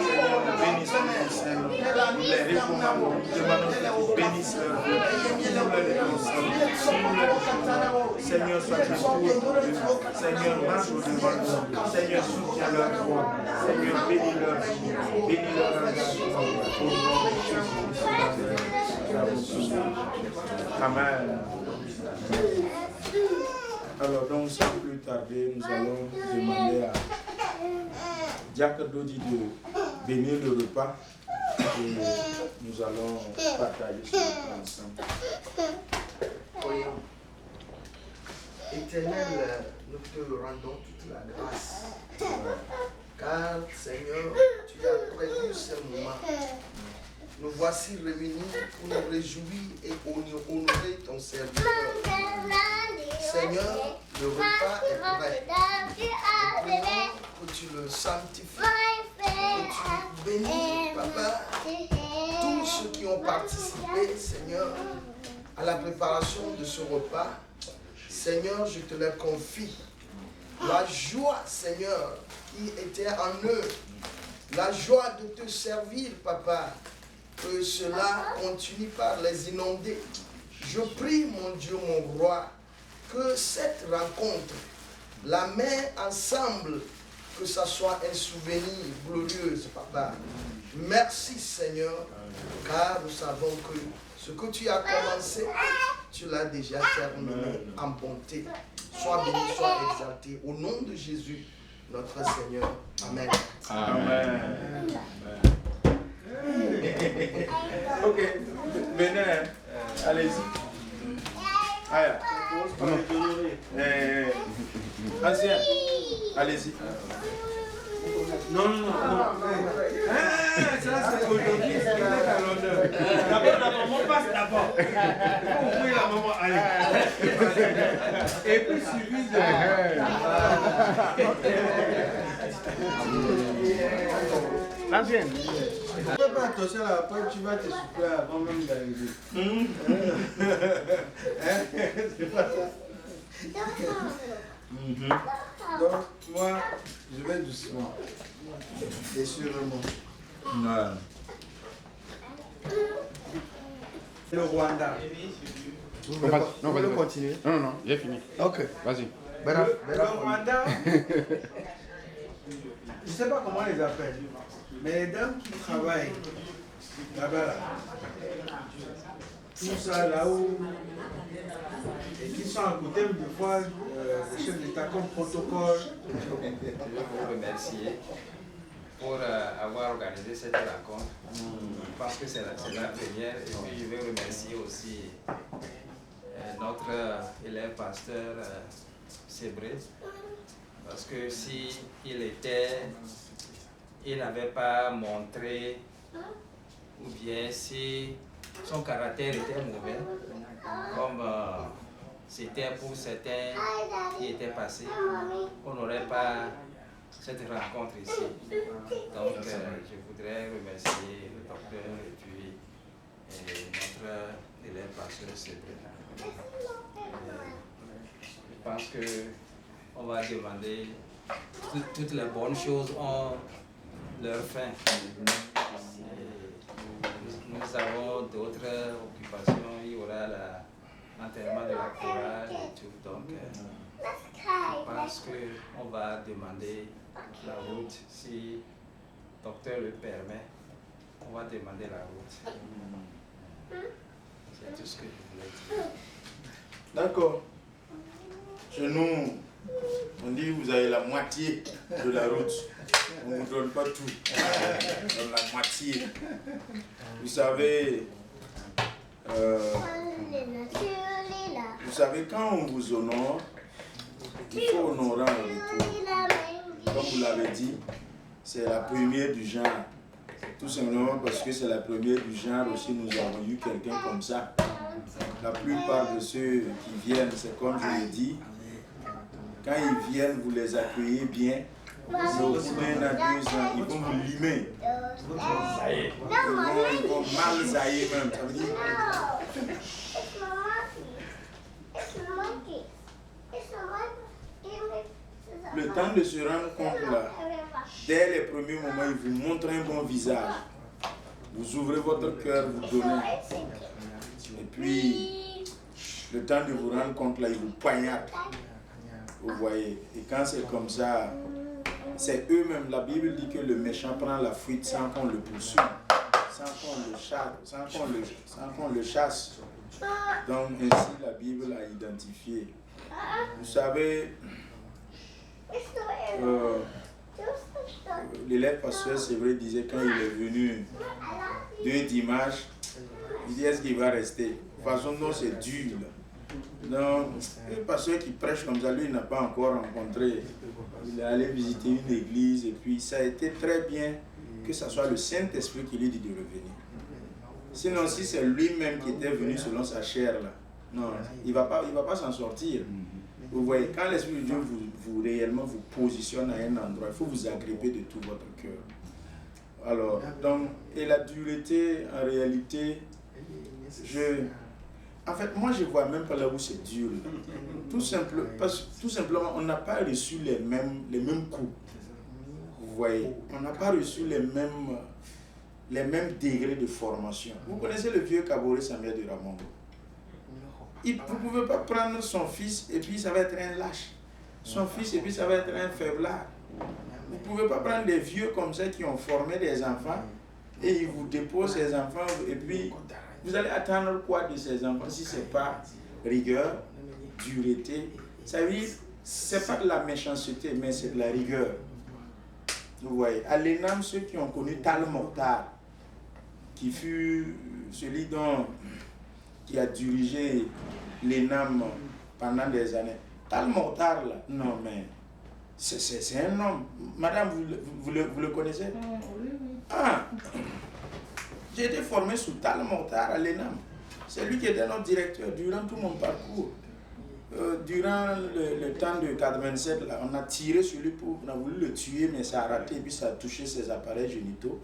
Seigneur, nous bénissons ton Seigneur. Nous les recommandons. Nous demandons que tu bénisses leur vie. Nous les consommes. Seigneur, sois tu pour eux. Seigneur, marche au-devant nous. Seigneur, soutiens leur foi. Seigneur, bénis leur vie. Bénis leur engagement. Au nom de Jésus-Christ. Amen. Alors, donc, sans plus tarder, nous allons demander à Diacre Dodi de bénir le repas et nous allons partager ce repas ensemble. Voyons. Éternel, nous te rendons toute la grâce. Car, Seigneur, tu as prévu ce moment. Nous voici réunis pour nous réjouir et honorer ton serviteur. Seigneur, le repas est prêt. Nous prions que tu le sanctifies, que tu bénisses, Papa, tous ceux qui ont participé, Seigneur, à la préparation de ce repas. Seigneur, je te les confie. La joie, Seigneur, qui était en eux, la joie de te servir, Papa, que cela continue par les inonder. Je prie, mon Dieu, mon roi, que cette rencontre, la main ensemble, que ça soit un souvenir glorieux, Papa. Merci, Seigneur, car nous savons que ce que tu as commencé, tu l'as déjà terminé en bonté. Sois béni, sois exalté. Au nom de Jésus, notre Seigneur. Amen. Amen. Ok, venez, allez-y. Allez. Ancien, allez-y. Non. Ça c'est aujourd'hui, c'est à l'honneur. D'abord, la maman passe d'abord. Vous ouvrez la maman, allez. Et puis suivi de... L'ancienne. Fais pas attention là, après tu vas te souffler avant même d'arriver. C'est pas ça. Donc, moi, je vais doucement. Et sûrement. Le Rwanda. Vous voulez continuer? Non, j'ai fini. Ok. Vas-y. Le Rwanda, je ne sais pas comment on les appelle, mais les dames qui travaillent là-bas, là, tout ça là-haut, et qui sont à côté des fois, les chefs d'État comme protocole. Je vais vous remercier pour avoir organisé cette rencontre. Parce que c'est la première. Et puis je vais remercier aussi notre élève pasteur Sébré. Parce que si il n'avait pas montré, ou bien si son caractère était mauvais, comme c'était pour certains qui étaient passés, on n'aurait pas cette rencontre ici. Donc je voudrais remercier le docteur et puis notre élève pasteur Sébré. Je pense qu'on va demander toutes les bonnes choses ont leur fin. Nous avons d'autres occupations, il y aura l'enterrement de la chorale et tout. Donc, je pense qu'on va demander la route. Si le docteur le permet, on va demander la route. C'est tout ce que je voulais dire. D'accord. Chez nous, on dit vous avez la moitié de la route. On ne vous donne pas tout. On donne la moitié. Vous savez, quand on vous honore, il faut honorer en retour. Comme vous l'avez dit, c'est la première du genre. Tout simplement parce que c'est la première du genre aussi, nous avons eu quelqu'un comme ça. La plupart de ceux qui viennent, c'est comme je l'ai dit, quand ils viennent, vous les accueillez bien. Mais au bout d'1 à 2 ans, ils vont vous limer. Ils vont mal zailler même. Ça veut dire... Le temps de se rendre compte là, dès les premiers moments, ils vous montrent un bon visage. Vous ouvrez votre cœur, vous donnez. Et puis, le temps de vous rendre compte là, ils vous poignardent. Vous voyez. Et quand c'est comme ça, c'est eux-mêmes. La Bible dit que le méchant prend la fuite sans qu'on le poursuive, sans qu'on le chasse. Donc ainsi la Bible a identifié Vous savez, l'élève pasteur, c'est vrai, disait quand il est venu 2 dimanches, il dit est-ce qu'il va rester? De toute façon, non, c'est dur. Donc, le pasteur qui prêche comme ça, lui, il n'a pas encore rencontré. Il est allé visiter une église et puis ça a été très bien que ce soit le Saint-Esprit qui lui dit de revenir. Sinon, si c'est lui-même qui était venu selon sa chair, là, non, il ne va pas s'en sortir. Vous voyez, quand l'Esprit de Dieu vous réellement vous positionne à un endroit, il faut vous agripper de tout votre cœur. Alors, donc, et la dureté, en réalité, en fait, moi, je ne vois même pas là où c'est dur. Tout simplement, on n'a pas reçu les mêmes coups. Vous voyez, on n'a pas reçu les mêmes degrés de formation. Vous connaissez le vieux Kabore Samuel de Ramongo. Vous ne pouvez pas prendre son fils et puis ça va être un lâche. Son fils et puis ça va être un faiblard. Vous ne pouvez pas prendre des vieux comme ça qui ont formé des enfants et ils vous déposent ces enfants et puis vous allez attendre quoi de ces enfants si ce n'est pas rigueur, dureté. Ça veut dire, ce n'est pas de la méchanceté, mais c'est de la rigueur. Vous voyez, à l'ENAM, ceux qui ont connu Tal Mokhtar, qui fut celui qui a dirigé l'ENAM pendant des années. Tal Mokhtar, là, non mais, c'est un homme. Madame, vous le connaissez? Oui. Ah, j'ai été formé sous Tal Mokhtar à l'ENAM. C'est lui qui était notre directeur durant tout mon parcours. Durant le temps de 87, là, on a tiré sur lui on a voulu le tuer, mais ça a raté et puis ça a touché ses appareils génitaux.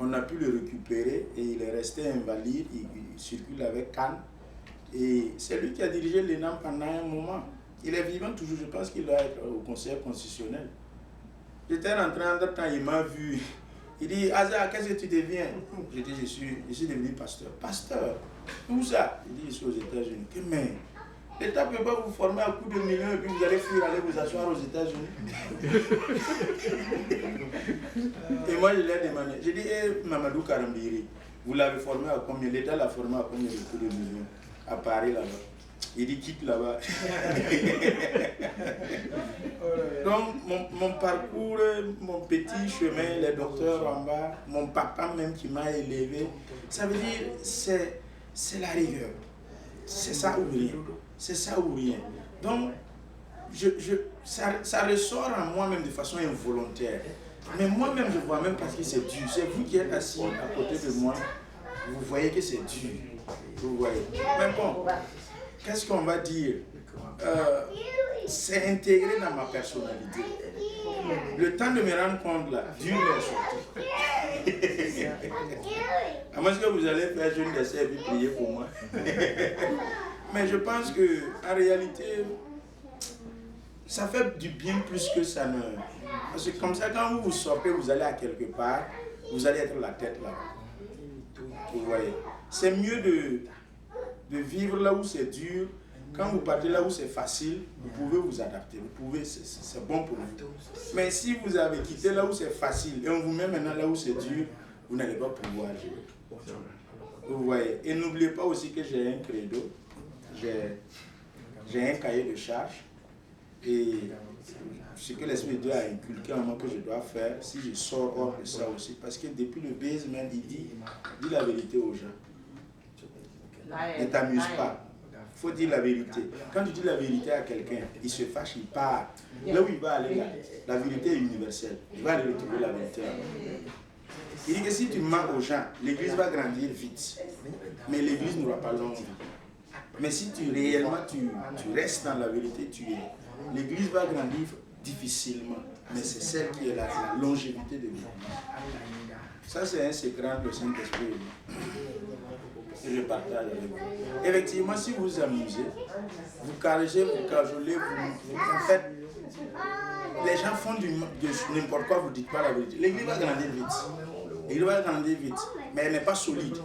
On a pu le récupérer et il est resté invalide, il circule avec canne. Et c'est lui qui a dirigé l'ENAM pendant un moment. Il est vivant toujours, je pense qu'il doit être au Conseil constitutionnel. J'étais rentré en temps, il m'a vu. Il dit, Aza, qu'est-ce que tu deviens? J'ai dit, je suis devenu pasteur. Pasteur? Où ça? Il dit, je suis aux États-Unis. Mais l'État ne peut pas vous former à coups de millions et puis vous allez fuir, aller vous asseoir aux États-Unis. Et moi, je l'ai demandé. J'ai dit, Mamadou Karambiri, vous l'avez formé à combien? L'État l'a formé à combien de coups de millions? À Paris, là-bas. Il dit, quitte là-bas. Donc, mon parcours, mon petit chemin, les docteurs en bas, mon papa même qui m'a élevé, ça veut dire, c'est la rigueur. C'est ça ou rien. C'est ça ou rien. Donc, ça ressort en moi-même de façon involontaire. Mais moi-même, je vois même parce que c'est dur. C'est vous qui êtes assis à côté de moi, vous voyez que c'est dur. Vous voyez. Mais bon, qu'est-ce qu'on va dire? C'est intégré dans ma personnalité. Le temps de me rendre compte, là, Dieu m'est sorti. À moins que vous allez faire jeûne d'essai et puis prier pour moi. Mais je pense qu'en réalité, ça fait du bien plus que ça ne... Parce que comme ça, quand vous sortez, vous allez à quelque part, vous allez être la tête là. Vous voyez. C'est mieux de vivre là où c'est dur. Quand vous partez là où c'est facile, vous pouvez vous adapter. Vous pouvez, c'est bon pour vous. Mais si vous avez quitté là où c'est facile et on vous met maintenant là où c'est dur, vous n'allez pas pouvoir jouer. Vous voyez. Et n'oubliez pas aussi que j'ai un credo. J'ai un cahier de charges et ce que l'Esprit de Dieu a inculqué en moi que je dois faire, si je sors hors de ça aussi, parce que depuis le basement, il dit la vérité aux gens. Ne t'amuse pas. Il faut dire la vérité. Quand tu dis la vérité à quelqu'un, il se fâche, il part. Là où il va aller, là, la vérité est universelle. Il va aller retrouver la vérité. Il dit que si tu mens aux gens, l'église va grandir vite. Mais l'église n'aura pas longue vie. Mais si réellement tu restes dans la vérité, l'église va grandir difficilement. Mais c'est celle qui est la longévité de vie. Ça, c'est un secret de Saint-Esprit que je partage avec vous. Effectivement, si vous vous amusez, vous caressez, vous cajolez, en fait, les gens font de n'importe quoi, vous ne dites pas la vérité. L'église va grandir vite. L'église va grandir vite, mais elle n'est pas solide.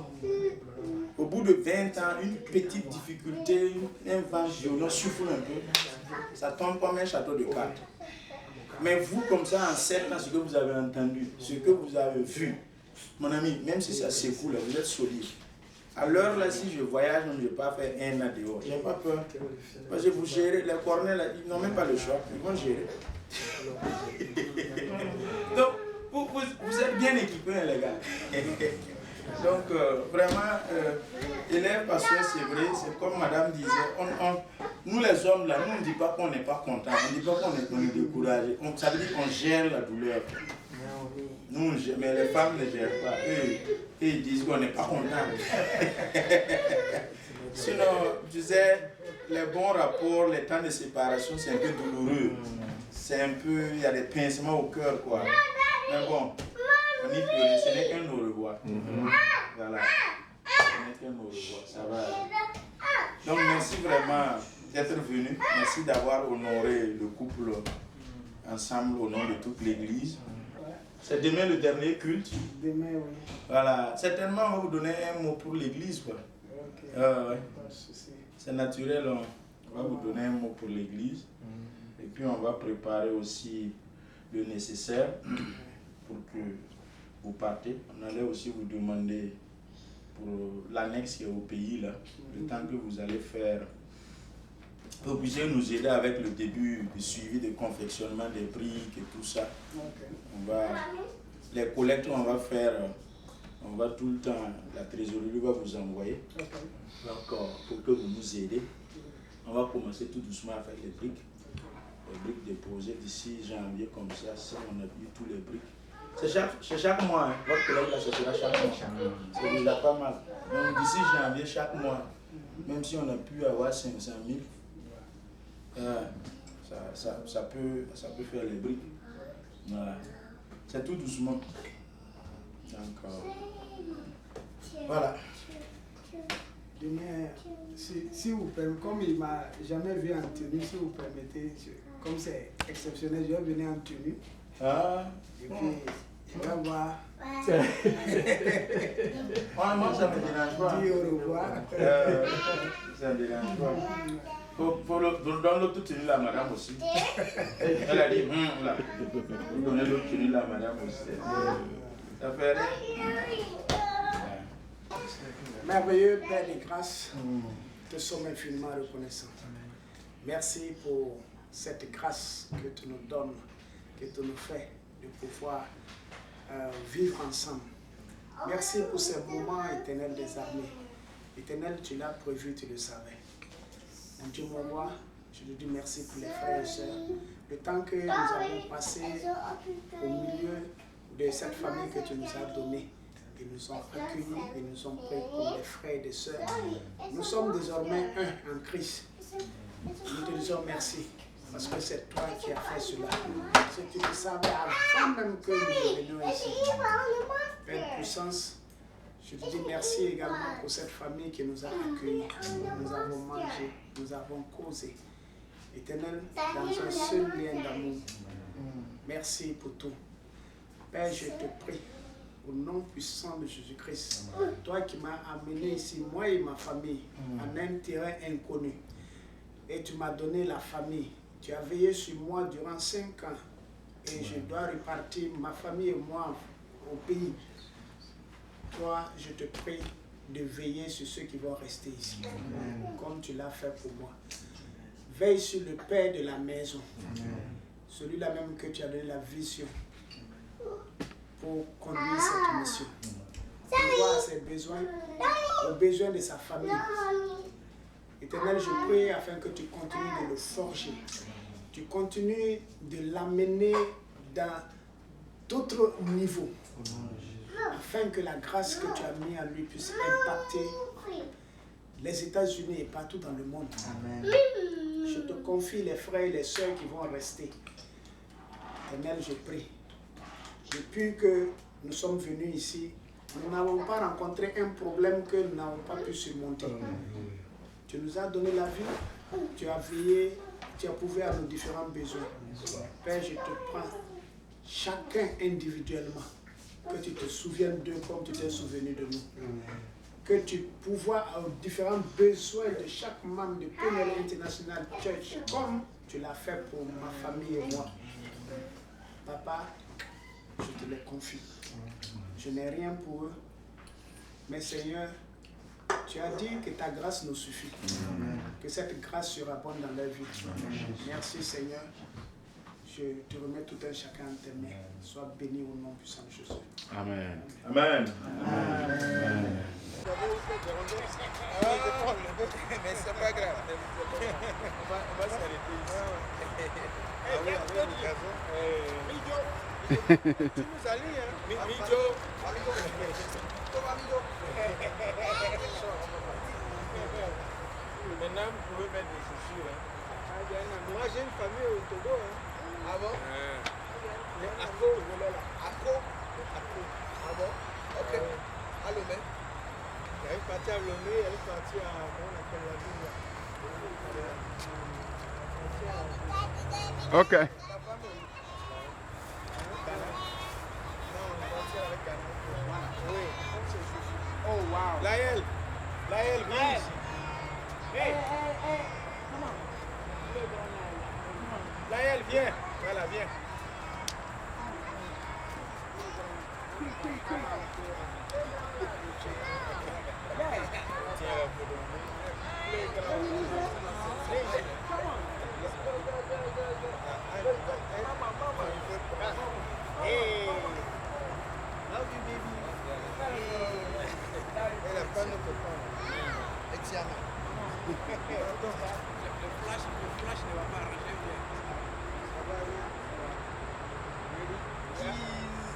Au bout de 20 ans, une petite difficulté, un vent violent souffle un peu, ça tombe comme un château de cartes. Mais vous, comme ça, en 7 ans, ce que vous avez entendu, ce que vous avez vu, mon ami, même si ça secoue, vous êtes solide. À l'heure là, si je voyage, je ne vais pas faire un an dehors. Je n'ai pas peur. Parce que vous gérez, les cornets, là, ils n'ont même pas le choix. Ils vont gérer. Donc, vous êtes bien équipés, les gars. Donc, vraiment, élève pasteur, c'est vrai, c'est comme madame disait, nous les hommes là, nous on ne dit pas qu'on n'est pas content, on ne dit pas qu'on est découragé. Ça veut dire qu'on gère la douleur. Nous, mais les femmes ne gèrent pas. Eux, ils disent qu'on n'est pas content. Sinon, je disais, les bons rapports, les temps de séparation, c'est un peu douloureux. C'est un peu, il y a des pincements au cœur, quoi. Mais bon, on y peut, ce n'est qu'un au revoir. Voilà. Ce n'est qu'un au revoir, ça va. Donc, merci vraiment d'être venu. Merci d'avoir honoré le couple ensemble au nom de toute l'église. C'est demain le dernier culte. Demain, oui. Voilà. Certainement, on va vous donner un mot pour l'église, quoi. Ouais. C'est naturel, on va vous donner un mot pour l'église. Et puis, on va préparer aussi le nécessaire pour que vous partez. On allait aussi vous demander pour l'annexe qui est au pays, là, le temps que vous allez faire. Vous puissiez nous aider avec le début du suivi de confectionnement des briques et tout ça. On va, les collectes, on va faire, on va tout le temps, la trésorerie va vous envoyer. Donc, pour que vous nous aidez, on va commencer tout doucement à faire les briques. Les briques déposées d'ici janvier, comme ça, si on a vu tous les briques. C'est chaque mois, hein. Votre collègue là, ce sera chaque mois. C'est déjà pas mal. Donc d'ici janvier, chaque mois, même si on a pu avoir 500 000, ça peut faire les briques. Voilà. C'est tout doucement. Donc, voilà. Demain, si vous permettez, comme il ne m'a jamais vu en tenue, si vous permettez, comme c'est exceptionnel, je vais venir en tenue. Ah. Et puis, je vais voir. Moi, ça ne me dérange pas. Dis au revoir. Ça ne me dérange pas. Donne l'autre tenue là, madame aussi. Elle a dit, là. Vous donnez l'autre tenue là, madame aussi. Ça fait rien. Merveilleux Père de grâce, te sommes infiniment reconnaissants. Merci pour cette grâce que tu nous donnes, que tu nous fais de pouvoir vivre ensemble. Merci pour ces moments éternels des armées. Éternel, tu l'as prévu, tu le savais. Mon Dieu, mon roi, je te dis merci pour les frères et sœurs. Le temps que nous avons passé au milieu de cette famille que tu nous as donnée. Ils nous ont accueillis, ils nous ont pris comme des frères et des sœurs. Nous sommes désormais un en Christ. Nous te disons merci, parce que c'est toi qui as fait cela. Ce que tu le savais avant même que nous venions ici. Père puissance, je te dis merci également pour cette famille qui nous a accueillis. Nous avons mangé, nous avons causé. Éternel, dans un seul lien d'amour. Merci pour tout. Père, je te prie. Au nom puissant de Jésus-Christ, toi qui m'as amené ici, moi et ma famille, en un terrain inconnu, et tu m'as donné la famille, tu as veillé sur moi durant 5 ans, et je dois repartir, ma famille et moi, au pays. Toi, je te prie de veiller sur ceux qui vont rester ici, comme tu l'as fait pour moi. Veille sur le père de la maison, celui-là même que tu as donné la vision pour conduire cette mission, pour voir ses besoins, aux besoins de sa famille. Éternel, je prie afin que tu continues de le forger, tu continues de l'amener dans d'autres niveaux, afin que la grâce que tu as mise en lui puisse impacter les États-Unis et partout dans le monde. Amen. Je te confie les frères et les sœurs qui vont rester. Éternel, je prie. Depuis que nous sommes venus ici, nous n'avons pas rencontré un problème que nous n'avons pas pu surmonter. Tu nous as donné la vie, tu as veillé, tu as pourvu à nos différents besoins. Père, je te prends chacun individuellement, que tu te souviennes d'eux comme tu t'es souvenu de nous. Que tu pourvoies aux différents besoins de chaque membre de Pionnier International Church, comme tu l'as fait pour ma famille et moi. Papa, je te les confie. Je n'ai rien pour eux. Mais Seigneur, Tu as dit que ta grâce nous suffit. Que cette grâce surabonde dans leur vie. Merci Seigneur. Je te remets tout un chacun en tes mains. Sois béni au nom puissant de Jésus. Amen. Amen. Mais c'est pas grave. On va s'arrêter ici. Tu nous allies, hein? Maintenant, vous pouvez mettre des chaussures. Hein? Moi, j'ai une famille au Togo. Hein? Ah bon? Ako. Ako. Ah bon? Ok. À Lomé. Elle est partie à Lomé, elle est partie à... Comment on appelle la ville là? Ok. Oh wow. Laël, viens ici. Hey, come on. Laël, viens. Voilà, viens. Hey. Love you, baby. Elle a pas notre temps. Examen. Le flash ne va pas arranger bien. Ça va aller. Cheese.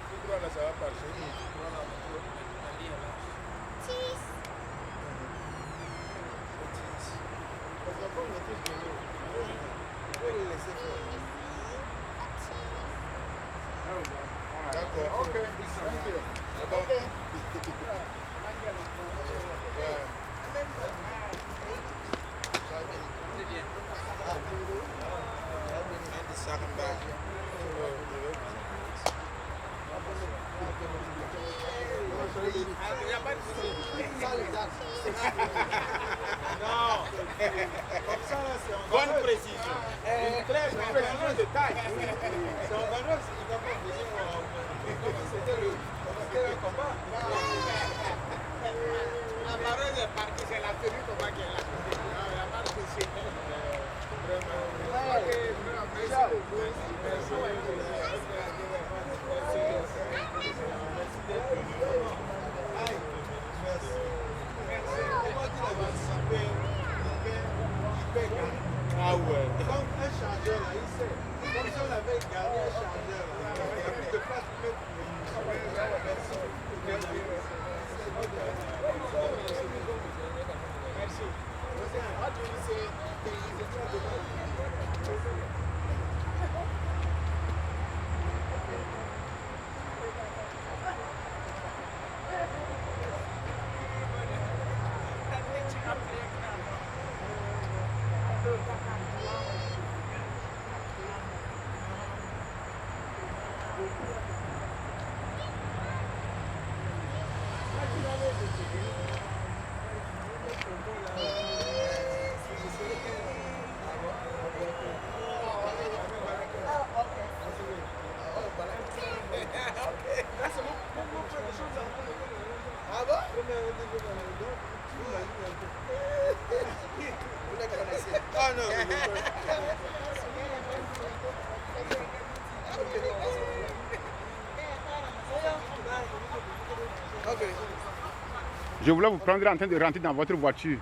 Tout droit là, ça va passer. Cheese. Parce qu'on peut mettre le genou. On peut le laisser faire. D'accord. Ok. Thank you. Ok. Non. Comme ça, là, c'est en bonne précision. Une très bonne de taille. C'est en valeur, il va pas venir. C'était le combat. La barreuse est partie, c'est la tenue combat qui est là. Non, il n'a pas de souci. Vraiment. Ah ouais. Comme un chargeur là, il sait. Comme si on avait gardé un chargeur là. Il n'y a plus de place pour mettre. Merci. Ah bon? Vous la connaissez? Ah non, ok. Je voulais vous prendre en train de rentrer dans votre voiture.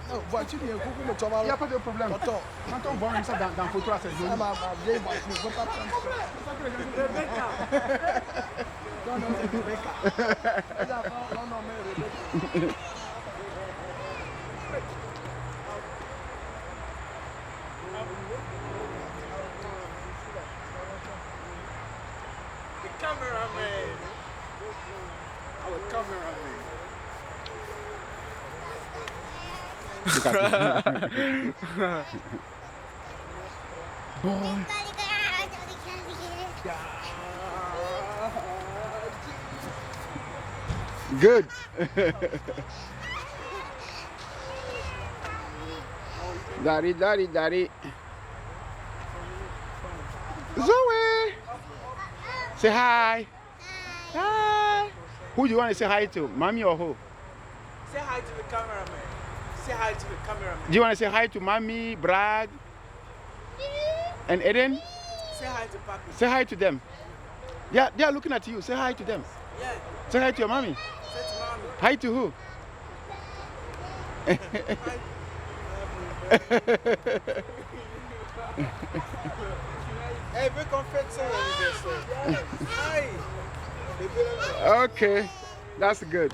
Non, voiture, il y a beaucoup de travail. Il n'y a pas de problème. Attends. Quand on voit comme ça dans la photo, c'est joli. Ah, ma vieille voiture, il ne faut pas prendre ça. Rebecca. Non, non, c'est Rebecca. Les enfants, non, non, mais Rebecca. The cameraman. Our cameraman. Boy. Good. Daddy. Zoe! Say hi. Hi. Who do you want to say hi to? Mommy or who? Say hi to the cameraman. Say hi to the cameraman. Do you want to say hi to Mommy, Brad, and Eden? Say hi to Papi. Say hi to them. Yeah, they are looking at you. Say hi to them. Yeah. Say hi to your mommy. Say to mommy. Hi to who? Hey, we're going to fix it. Hi. Okay, that's good.